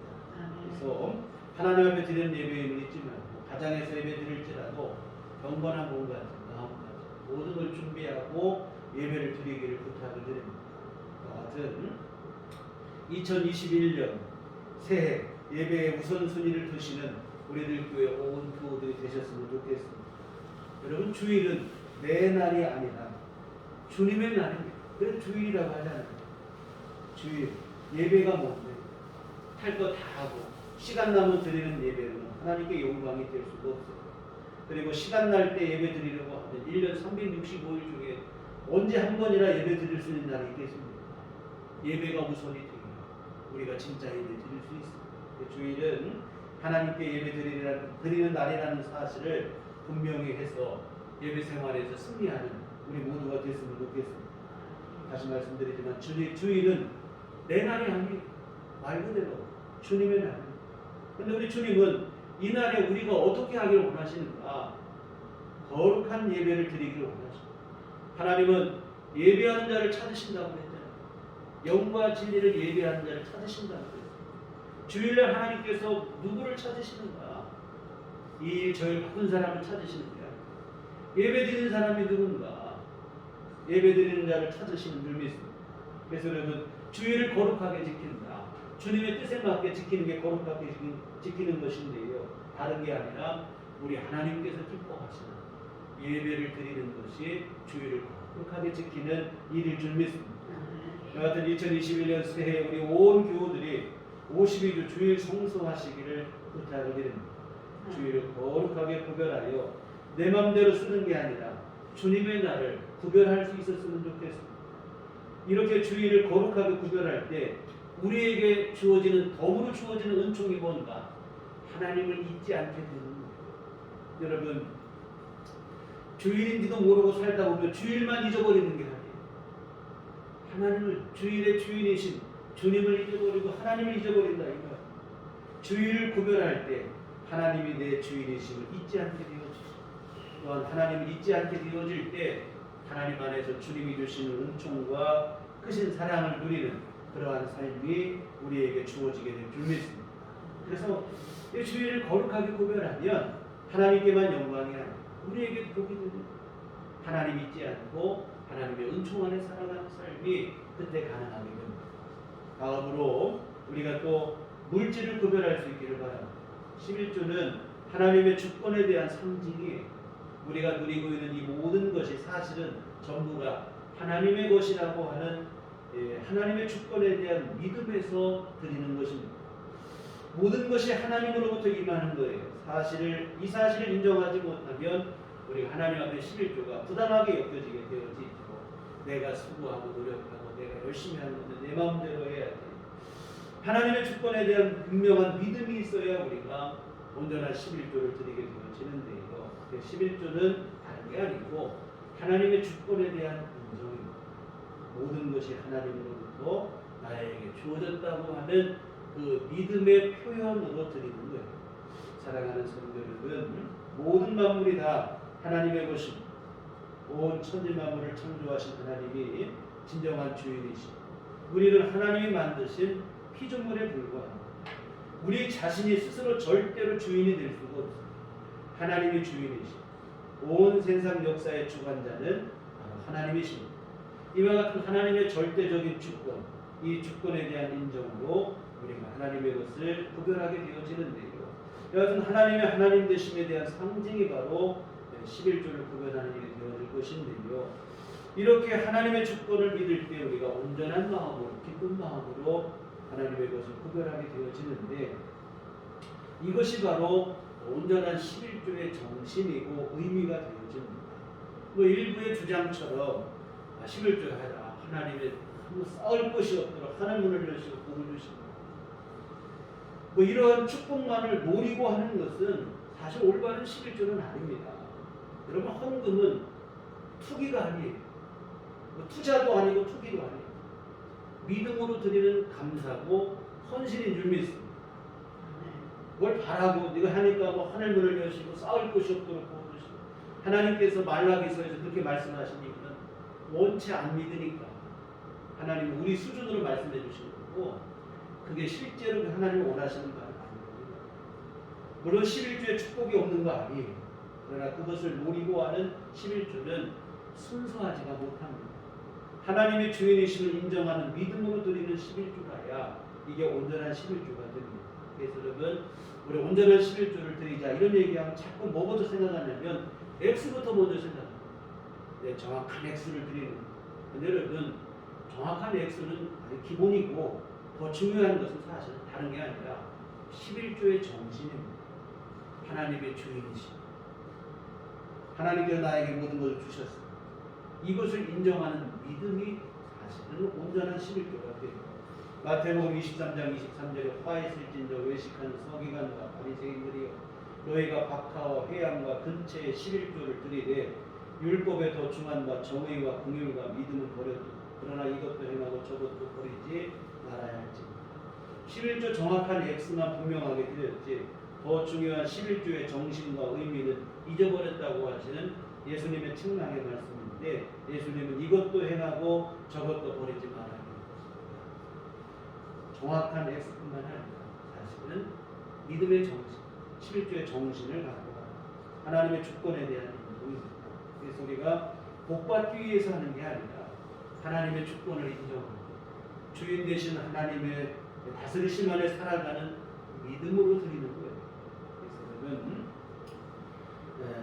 그래서 하나님 앞에 드리는 예배임을 잊지 말고 가정에서 예배 드릴지라도 경건한 몸가짐 마음가짐 모든 걸 준비하고 예배를 드리기를 부탁을 드립니다. 하여튼 2021년 새해 예배의 우선순위를 두시는 우리들 교회 온 교우들이 되셨으면 좋겠습니다. 여러분 주일은 내 날이 아니라 주님의 날입니다. 그래서 주일이라고 하잖아요. 주일 예배가 뭔데? 할 거 다 하고 시간 나면 드리는 예배는 하나님께 영광이 될 수가 없어요. 그리고 시간 날 때 예배 드리려고 하면 1년 365일 중에 언제 한 번이나 예배 드릴 수 있는 날이 있겠습니까? 예배가 우선이 되면 우리가 진짜 예배 드릴 수 있습니다. 주일은 하나님께 예배 드리는 날이라는 사실을 분명히 해서 예배 생활에서 승리하는 우리 모두가 됐으면 좋겠습니다. 다시 말씀드리지만 주일은 내 날이 아니에요. 말 그대로 주님의 날입니다. 그런데 우리 주님은 이 날에 우리가 어떻게 하기를 원하시는가? 거룩한 예배를 드리기를 원하십니다. 하나님은 예배하는 자를 찾으신다고 했잖아요. 영과 진리를 예배하는 자를 찾으신다고 했어요. 주일날 하나님께서 누구를 찾으시는가? 이 일 저 일 바쁜 사람을 찾으시는 거야. 예배 드리는 사람이 누군가? 예배 드리는 자를 찾으시는 줄 믿습니다. 그래서 여러분 주일을 거룩하게 지킨다. 주님의 뜻에 맞게 지키는 게 거룩하게 지키는 것인데요. 다른 게 아니라 우리 하나님께서 기뻐하시는 예배를 드리는 것이 주일을 거룩하게 지키는 일일 줄 믿습니다. 여하튼 2021년 새해 우리 온 교우들이 52주 주일 성수하시기를 부탁을 드립니다. 주일을 거룩하게 구별하여 내 마음대로 쓰는 게 아니라 주님의 날을 구별할 수 있었으면 좋겠습니다. 이렇게 주일을 거룩하게 구별할 때 우리에게 덤으로 주어지는 은총이 뭔가? 하나님을 잊지 않게 되는 거예요. 여러분 주일인지도 모르고 살다 보면 주일만 잊어버리는 게 아니에요. 하나님을 주일의 주인이신 주님을 잊어버리고 하나님을 잊어버린다 이거야. 주일을 구별할 때 하나님이 내 주인이심을 잊지 않게 되어지시고 또한 하나님을 잊지 않게 되어질 때 하나님 안에서 주님이 주시는 은총과 크신 사랑을 누리는 그러한 삶이 우리에게 주어지게 될 줄 믿습니다. 그래서 이 주일을 거룩하게 구별하면 하나님께만 영광이 아니라 우리에게 복이 되는 하나님 잊지 않고 하나님의 은총 안에 살아가는 삶이 그때 가능하게 됩니다. 다음으로 우리가 또 물질을 구별할 수 있기를 바랍니다. 11조는 하나님의 주권에 대한 상징이에요. 우리가 누리고 있는 이 모든 것이 사실은 전부가 하나님의 것이라고 하는 하나님의 주권에 대한 믿음에서 드리는 것입니다. 모든 것이 하나님으로부터 임하는 거예요. 이 사실을 인정하지 못하면 우리가 하나님 앞에 11조가 부당하게 여겨지게 되어지죠. 내가 수고하고 노력하고 내가 열심히 하는 건데 내 마음대로 해야지. 하나님의 주권에 대한 분명한 믿음이 있어야 우리가 온전한 11조를 드리게 되어지는데요. 11조는 다른 게 아니고 하나님의 주권에 대한 인정입니다. 모든 것이 하나님으로부터 나에게 주어졌다고 하는 그 믿음의 표현으로 드리는 거예요. 사랑하는 성도 여러분, 모든 만물이 다 하나님의 것입니다. 온 천지 만물을 창조하신 하나님이 진정한 주인이시고 우리는 하나님이 만드신 피조물에 불과합니다. 우리 자신이 스스로 절대로 주인이 될 수가 없습니다. 하나님이 주인이시고 온 세상 역사의 주관자는 하나님이십니다. 이와 같은 하나님의 절대적인 주권, 이 주권에 대한 인정으로 우리가 하나님의 것을 구별하게 되어지는데요. 여하튼 하나님의 하나님 되심에 대한 상징이 바로 11조를 구별하는 일이 되어질 것인데요. 이렇게 하나님의 주권을 믿을 때 우리가 온전한 마음으로 기쁜 마음으로 하나님의 것을 구별하게 되어지는데 이것이 바로 온전한 11조의 정신이고 의미가 되어집니다. 뭐 일부의 주장처럼 11조 하라 하나님의 싸울 것이 없도록 하늘문을 여시고 복을 주시고 뭐 이러한 축복만을 노리고 하는 것은 사실 올바른 11조는 아닙니다. 여러분 헌금은 투기가 아니에요. 뭐 투자도 아니고 투기도 아니에요. 믿음으로 드리는 감사고 헌신인 줄 믿습니다. 그걸 바라고 네가 하니까 뭐 하늘문을 여시고 싸울 것이 없도록 복을 주시고 하나님께서 말라기서에서 그렇게 말씀하시니까 원체 안 믿으니까 하나님은 우리 수준으로 말씀해 주시는 거고 그게 실제로 하나님이 원하시는 바는 아닙니다. 물론 11조에 축복이 없는 거 아니에요. 그러나 그것을 노리고 하는 11조는 순수하지가 못합니다. 하나님의 주인이심을 인정하는 믿음으로 드리는 11조라야 이게 온전한 11조가 됩니다. 그래서 여러분 우리 온전한 11조를 드리자 이런 얘기하면 자꾸 뭐부터 생각하냐면 X부터 먼저 생각합니다. 네, 정확한 X를 드리는 근데 여러분 정확한 X는 기본이고 더 중요한 것은 사실 다른 게 아니라 11조의 정신입니다. 하나님의 주인이심 하나님께서 나에게 모든 것을 주셨습니다. 이것을 인정하는 믿음이 사실은 온전한 11조가 됩니다. 마태복음 23장 23절에 화 있을진저 외식하는 서기관과 바리새인들이여 너희가 박하와 회양과 근처에 11조를 드리되 율법에 더 중한 바 정의와 긍휼과 믿음을 버려두 그러나 이것도 행하고 저것도 버리지 말아야 할지니라. 11조 정확한 X만 분명하게 드렸지 더 중요한 11조의 정신과 의미는 잊어버렸다고 하시는 예수님의 책망의 말씀인데 예수님은 이것도 행하고 저것도 버리지 말아야 합니다. 정확한 X뿐만 아니라 사실은 믿음의 정신, 11조의 정신을 갖고 하나님의 주권에 대한 인정입니다. 그래서 우리가 복받기 위해서 하는 게 아니라 하나님의 주권을 인정하고 주인 되신 하나님의 다스리심 안에 살아가는 믿음으로 드리는 거예요. 그래서 여러분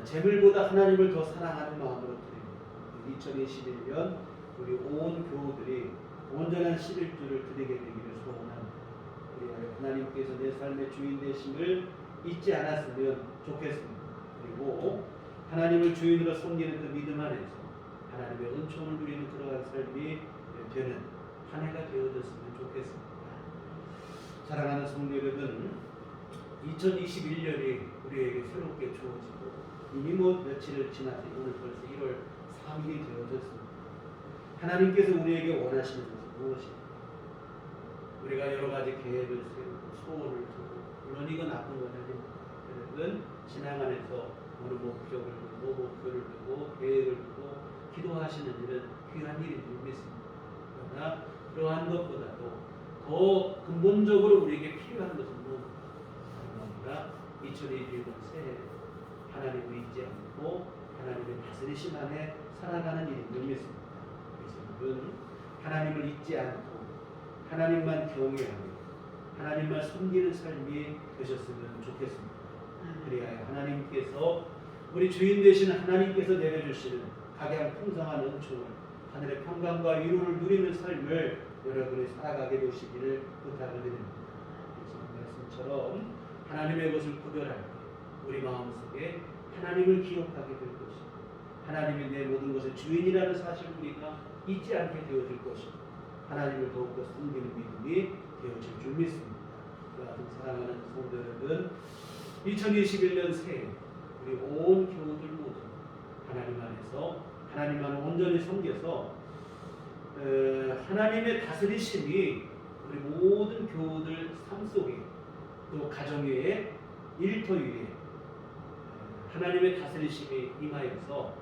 재물보다 하나님을 더 사랑하는 마음으로 드립니다. 2021년 우리 온 교우들이 온전한 11조를 드리게 되기를 소원합니다. 우리 하나님께서 내 삶의 주인 되심을 잊지 않았으면 좋겠습니다. 그리고 하나님을 주인으로 섬기는 그 믿음 안에서 하나님의 은총을 누리는 그러한 삶이 되는 한 해가 되어졌으면 좋겠습니다. 사랑하는 성도 여러분, 2021년이 우리에게 새롭게 주어지고 이미 뭐 며칠을 지나서 오늘 벌써 1월 3일이 되어졌습니다. 하나님께서 우리에게 원하시는 것은 무엇입니까? 우리가 여러 가지 계획을 세우고 소원을 두고 물론 이건 나쁜 건 아닙니다. 여러분 신앙 안에서 어느 목표를 두고 계획을 두고 기도하시는 일은 귀한 일인 줄 믿습니다. 그러나 그러한 것보다도 더 근본적으로 우리에게 필요한 것은 무엇입니까? 2021년 새해 하나님을 잊지 않고 하나님의 다스리심 안에 살아가는 일인 줄 믿습니다. 그래서 여러분 하나님을 잊지 않고 하나님만 경외하고 하나님만 섬기는 삶이 되셨으면 좋겠습니다. 그래야 하나님께서 우리 주인 되시는 하나님께서 내려주시는 각양 풍성한 은총을 하늘의 평강과 위로를 누리는 삶을 여러분이 살아가게 되시기를 부탁을 드립니다. 말씀처럼 하나님의 것을 구별할 때 우리 마음속에 하나님을 기억하게 될 것이고 하나님이 내 모든 것의 주인이라는 사실을 우리가 잊지 않게 되어질 것이고 하나님을 더욱더 섬기는 믿음이 되어질 줄 믿습니다. 그러한 사랑하는 성도 여러분 2021년 새해 우리 온 교우들 모두 하나님 안에서 하나님만 온전히 섬겨서 하나님의 다스리심이 우리 모든 교우들 삶 속에 또 가정 위에 일터 위에 하나님의 다스리심이 임하여서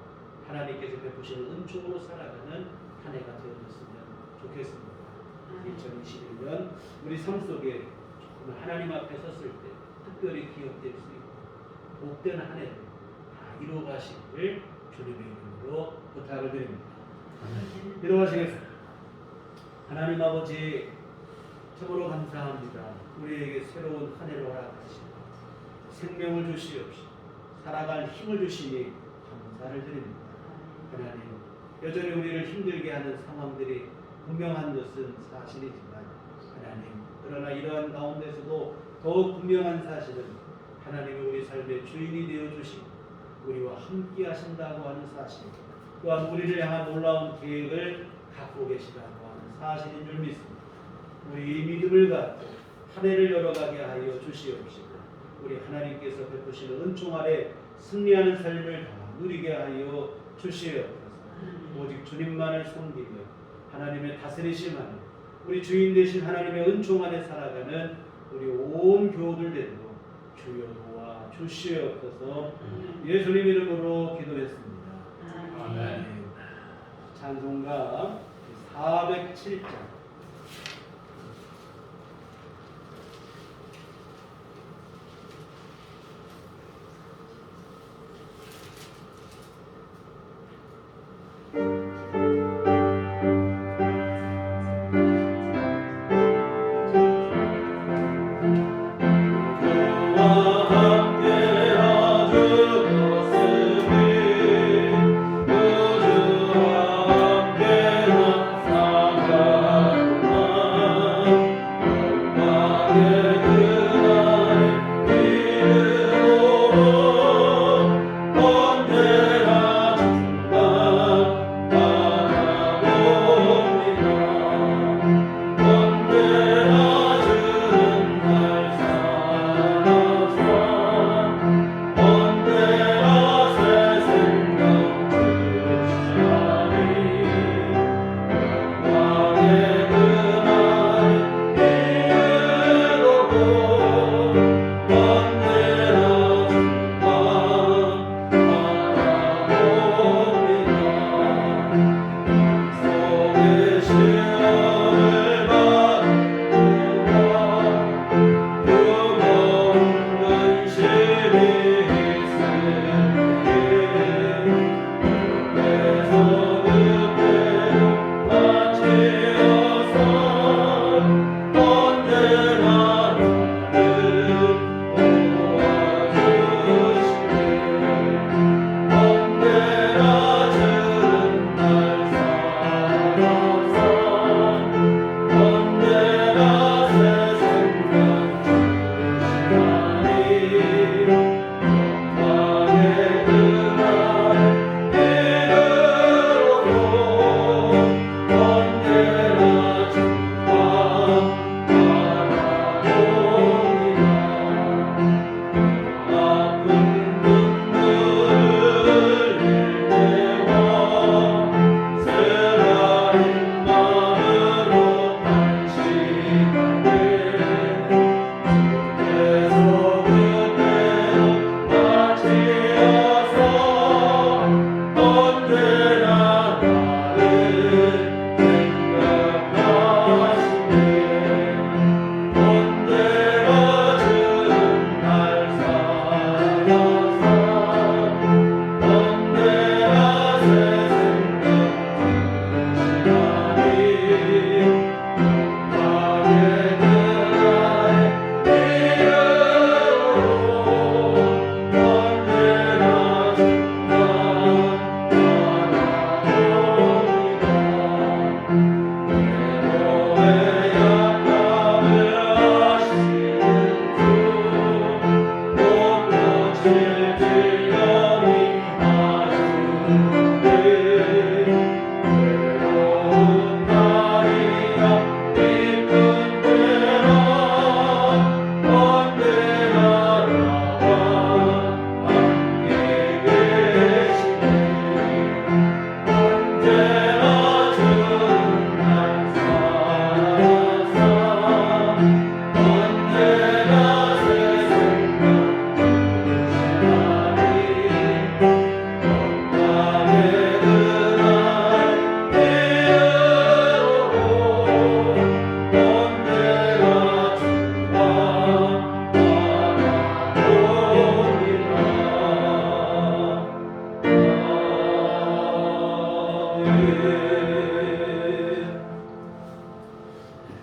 하나님께서 베푸시는 은총으로 살아가는 한 해가 되어졌으면 좋겠습니다. 2021년 우리 삶 속에 정말 하나님 앞에 섰을 때 특별히 기억될 수 있고 복된 한 해를 다 이루어가시기를 주님의 이름으로 부탁을 드립니다. 기도하시겠습니다. 하나님 아버지 참으로 감사합니다. 우리에게 새로운 한 해를 허락하시고 생명을 주시옵시고 살아갈 힘을 주시니 감사를 드립니다. 하나님 여전히 우리를 힘들게 하는 상황들이 분명한 것은 사실이지만 하나님 그러나 이러한 가운데서도 더욱 분명한 사실은 하나님이 우리 삶의 주인이 되어 주시고 우리와 함께 하신다고 하는 사실, 또한 우리를 향한 놀라운 계획을 갖고 계시다고 하는 사실인 줄 믿습니다. 우리 이 믿음을 갖고 한 해를 열어가게 하여 주시옵시고 우리 하나님께서 베푸시는 은총 아래 승리하는 삶을 다 누리게 하여 주시옵소서. 오직 주님만을 섬기며 하나님의 다스리심 안에 우리 주인 되신 하나님의 은총 안에 살아가는 우리 온 교우들 되도록 주여 도와 주시옵소서. 예수님 이름으로 기도했습니다. 아멘. 찬송가 407장.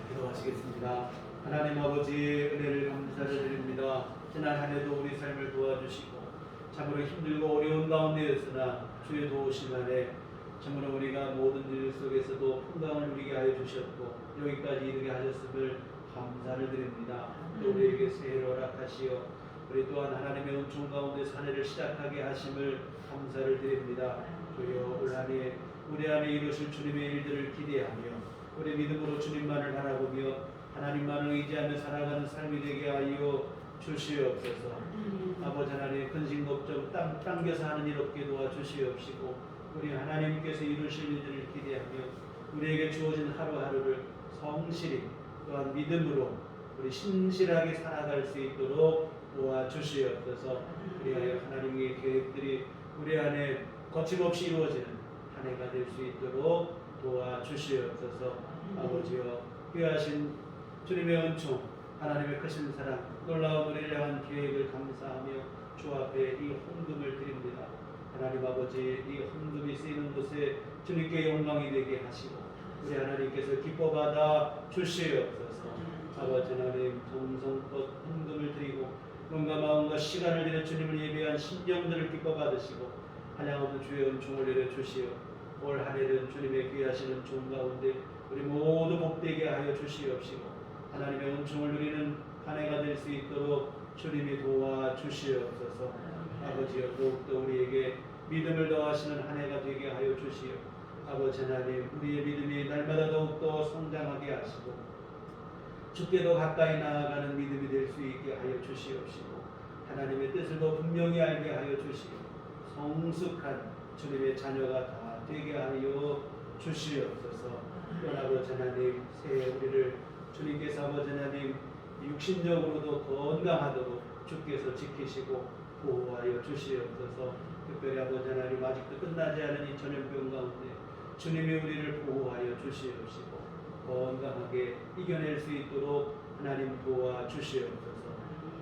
기도하시겠습니다. 하나님 아버지의 은혜를 감사를 드립니다. 지난 한 해도 우리 삶을 도와주시고 참으로 힘들고 어려운 가운데였으나 주의 도우심 안에 참으로 우리가 모든 일 속에서도 평강을 누리게 하여 주셨고 여기까지 이르게 하셨음을 감사를 드립니다. 또 우리에게 새해를 허락하시어 우리 또한 하나님의 은총 가운데 한 해를 시작하게 하심을 감사를 드립니다. 주여 올 한 해 우리 안에 이루실 주님의 일들을 기대하며 우리 믿음으로 주님만을 바라보며 하나님만을 의지하며 살아가는 삶이 되게 하여 주시옵소서. 아버지 하나님 근심 걱정 당겨서 하는 일 없게 도와주시옵시고 우리 하나님께서 이루실 일들을 기대하며 우리에게 주어진 하루하루를 성실히 또한 믿음으로 우리 신실하게 살아갈 수 있도록 도와주시옵소서. 우리의 하나님의 계획들이 우리 안에 거침없이 이루어지는 한 해가 될 수 있도록 도와주시옵소서. 아버지여 귀하신 주님의 은총 하나님의 크신 사랑 놀라운 우리를 향한 계획을 감사하며 주 앞에 이 헌금을 드립니다. 하나님 아버지 이 헌금이 쓰이는 곳에 주님께 영광이 되게 하시고 우리 하나님께서 기뻐 받아 주시옵소서. 아버지 하나님 정성껏 헌금을 드리고 몸과 마음과 시간을 들여 주님을 예배한 심령들을 기뻐 받으시고 한량없는 주의 은총을 내려 주시어 올 한 해는 주님의 귀하신 은총 가운데 우리 모두 복되게 하여 주시옵시고 하나님의 은총을 누리는 한 해가 될 수 있도록 주님이 도와주시옵소서. 아버지여 더욱더 우리에게 믿음을 더하시는 한 해가 되게 하여 주시어 아버지 하나님 우리의 믿음이 날마다 더욱더 성장하게 하시고 주께 더 가까이 나아가는 믿음이 될 수 있게 하여 주시옵시고 하나님의 뜻을 더 분명히 알게 하여 주시고 성숙한 주님의 자녀가 다 되게 하여 주시옵소서. 또한 아버지 하나님 새해 우리를 주님께서 아버지 하나님 육신적으로도 건강하도록 주께서 지키시고 보호하여 주시옵소서. 특별히 아버지 하나님 아직도 끝나지 않은 이 전염병 가운데 주님이 우리를 보호하여 주시옵시고 건강하게 이겨낼 수 있도록 하나님 도와주시옵소서.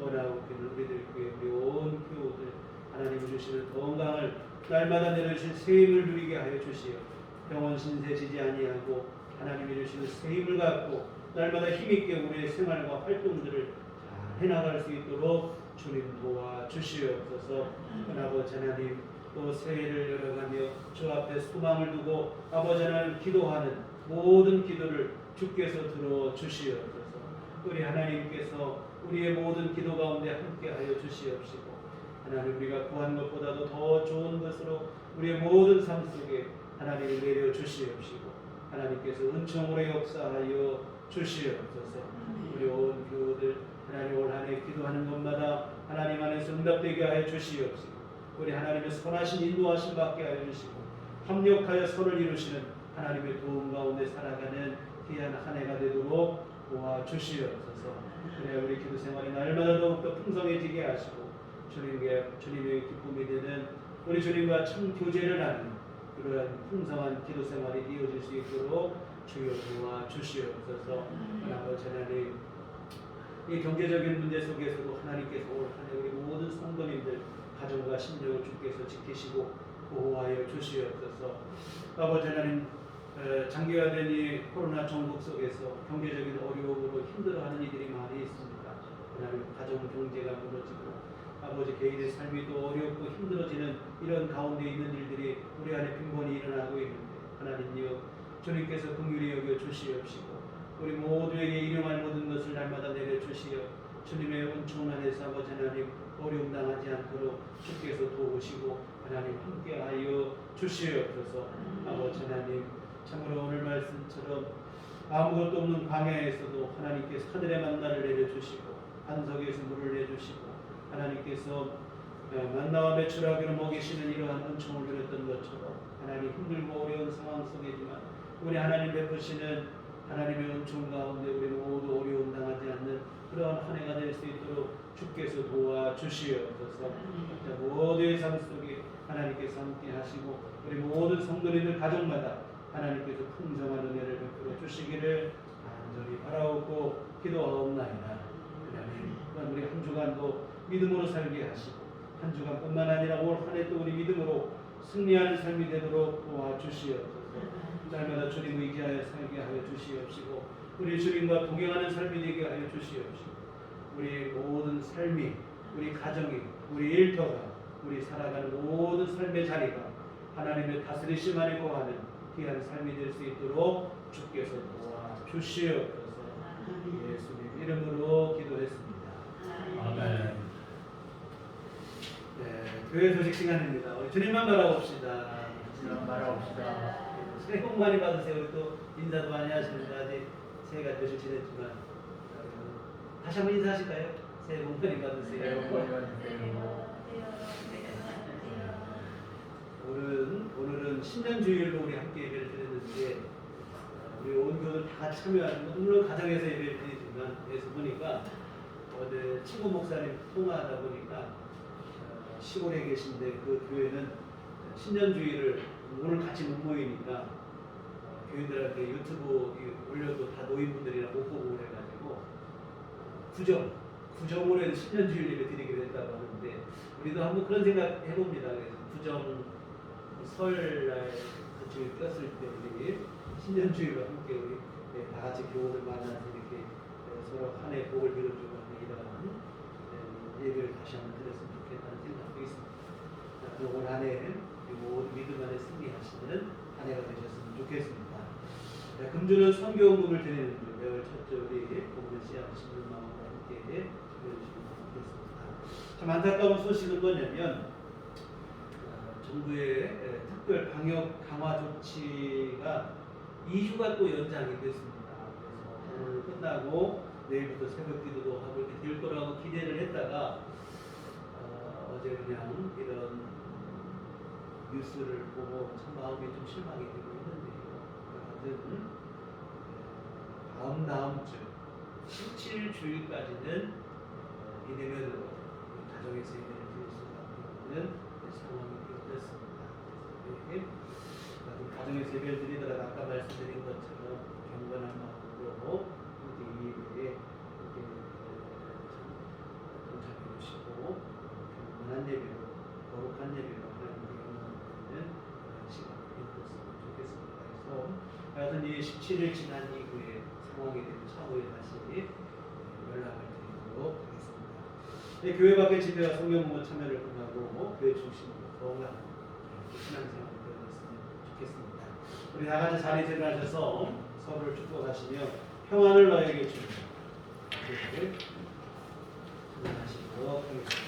원하옵기는 우리들 교회 우리 온 교우들 하나님 주시는 건강을 날마다 내려주신 세임을 누리게 하여 주시어 병원 신세 지지 아니하고 하나님이 주시는 세임을 갖고 날마다 힘있게 우리의 생활과 활동들을 잘 해나갈 수 있도록 주님 도와주시옵소서. 아버지 하나님 또 새해를 열어가며 주 앞에 소망을 두고 아버지 하나님 기도하는 모든 기도를 주께서 들어주시옵소서. 우리 하나님께서 우리의 모든 기도 가운데 함께하여 주시옵시고 하나님 우리가 구한 것보다도 더 좋은 것으로 우리의 모든 삶 속에 하나님을 내려주시옵시고 하나님께서 은총으로 역사하여 주시옵소서. 우리 온 교우들 하나님 올 한 해 기도하는 것마다 하나님 안에서 응답되게 하여 주시옵시고 우리 하나님의 선하신 인도하심 받게 하여 주시고 합력하여 선을 이루시는 하나님의 도움 가운데 살아가는 귀한 한 해가 되도록 도와주시옵소서. 그래야 우리 기도 생활이 날마다 더욱더 풍성해지게 하시고 주님의 기쁨이 되는 우리 주님과 참 교제를 하는 그러한 풍성한 기도 생활이 이어질 수 있도록 주여 도와주시옵소서. 아버지 하나님 이 경제적인 문제 속에서도 하나님께서 올 한 해 우리 모든 성도님들 가정과 심령을 주께서 지키시고 보호하여 주시옵소서. 아버지 하나님 장기화된 이 코로나 정국 속에서 경제적인 어려움으로 힘들어하는 이들이 많이 있습니다. 하나님 가정 경제가 무너지고 아버지 개인의 삶이 또 어렵고 힘들어지는 이런 가운데 있는 일들이 우리 안에 빈번히 일어나고 있는데 하나님이여 주님께서 긍휼히 여겨 주시옵시고 우리 모두에게 일용할 모든 것을 날마다 내려주시어 주님의 은총 안에서 아버지 하나님 어려움 당하지 않도록 주께서 도우시고 하나님 함께하여 주시옵소서. 아버지 하나님 참으로 오늘 말씀처럼 아무것도 없는 광야에서도 하나님께서 하늘의 만나를 내려주시고 반석에서 물을 내주시고 하나님께서 만나와 매출하기로 먹이시는 이러한 은총을 누렸던 것처럼 하나님 힘들고 어려운 상황 속이지만 우리 하나님 베푸시는 하나님의 은총 가운데 우리 모두 어려움 당하지 않는 그러한 한 해가 될 수 있도록 주께서 도와주시옵소서. 모두의 삶 속에 하나님께서 함께 하시고 우리 모든 성도님들 가정마다 하나님께서 풍성한 은혜를 베풀어 주시기를 간절히 바라옵고 기도하옵나이다. 하나님 또한 우리 한 주간도 믿음으로 살게 하시고 한 주간뿐만 아니라 올 한 해 또 우리 믿음으로 승리하는 삶이 되도록 도와주시옵소서. 날마다 주님 의지하여 살게 하여 주시옵시고 우리 주님과 동행하는 삶이 되게 하여 주시옵시고 우리 모든 삶이 우리 가정이 우리 일터가 우리 살아가는 모든 삶의 자리가 하나님의 다스리심 안에 거하는 귀한 삶이 될 수 있도록 주께서 도와주시옵소서. 예수님 이름으로 기도했습니다. 아멘. 네, 교회 소식 시간입니다. 우리 주님만 바라봅시다. 주님 바라봅시다. 새해 복 많이 받으세요. 우리 또 인사도 많이 하시는데 아직 새해가 며칠 지냈지만 다시 한번 인사하실까요? 새해 복 많이 받으세요. 새해 복 많이 받으세요. 오늘은 신년주일로 우리 함께 예배를 드렸는데 우리 온 교회들 다 참여하는 것, 물론 가정에서 예배를 드리지만 그래서 보니까 어제 친구 목사님 통화하다 보니까 시골에 계신데 그 교회는 신년주일을 오늘 같이 못 모이니까 교인들한테 유튜브 올려도 다 노인분들이라 못 보고 그래가지고 구정으로 신년주일 예배 드리기로 했다고 하는데 우리도 한번 그런 생각 해봅니다. 그래서 구정 설날 그 주일 꼈을 때 우리 신년주일과 함께 우리 다 같이 교우들 만나서 이렇게 서로 한 해 복을 빌어주고 하는 이런 예배를 다시 한번 드렸으면 좋겠다는 생각도 있습니다. 올 한 해 모든 믿음 안에 승리하시는 한 해가 되셨으면 좋겠습니다. 금주는 선교원금을 드리는 주, 매월 첫째 우리 복음의 씨앗 심는 마음으로 함께 드려주시면 좋겠습니다. 참 안타까운 소식은 뭐냐면 정부의 특별 방역 강화 조치가 2주가 또 연장이 됐습니다. 그래서 오늘 끝나고 내일부터 새벽 기도도 하고 이렇게 될 거라고 기대를 했다가 어제 그냥 이런 뉴스를 보고 참 마음이 좀 실망이 되고 있는데요. 하여튼 다음 주 17주일까지는 이내면으로 가정에서 예배를 드릴 수가 없는 상황이 되었습니다. 그래서 가정에서 예배를 드리더라도 아까 말씀드린 것처럼 경건한 마음으로 이 예배에 동참해 주시고 경건한 예배로 거룩한 예배로 하나님께 영광을 시간을 이루었으면 좋겠습니다. 그래서 하여튼 이 17일 지난 이후에 상황이 되면 차후에 다시 연락을 드리도록 하겠습니다. 네, 교회 밖에 집회와 성경공부 참여를 통하고 교회 중심으로 건강한 신앙생활을 되었으면 좋겠습니다. 우리 다 같이 자리에 일어나셔서 서로를 축복하시며 평안을 너에게 주옵소서. 하시도록 하겠습니다.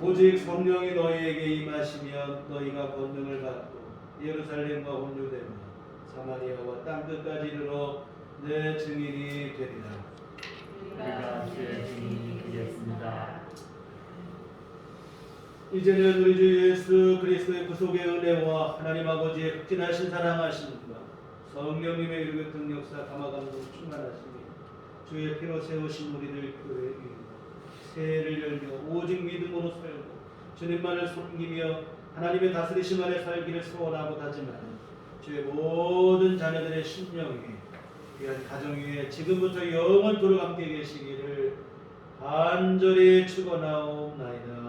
오직 성령이 너희에게 임하시면 너희가 권능을 받고 예루살렘과 온유되며 사마리아와 땅끝까지 이르러 내 증인이 되리라. 우리가 주의 증인이 되겠습니다. 이제는 우리 주 예수 그리스도의 구속의 은혜와 하나님 아버지의 극진하신 사랑하심과 성령님의 이르고 능력사 감화감동 충만하심이 주의 피로 세우신 우리들 교회 위에 새해를 열며 오직 믿음으로 살고 주님만을 섬기며 하나님의 다스리심 아래 살기를 소원하고 다짐하는 주의 모든 자녀들의 심령이 귀한 가정 위에 지금부터 영원토록 함께 계시기를 간절히 축원하옵나이다.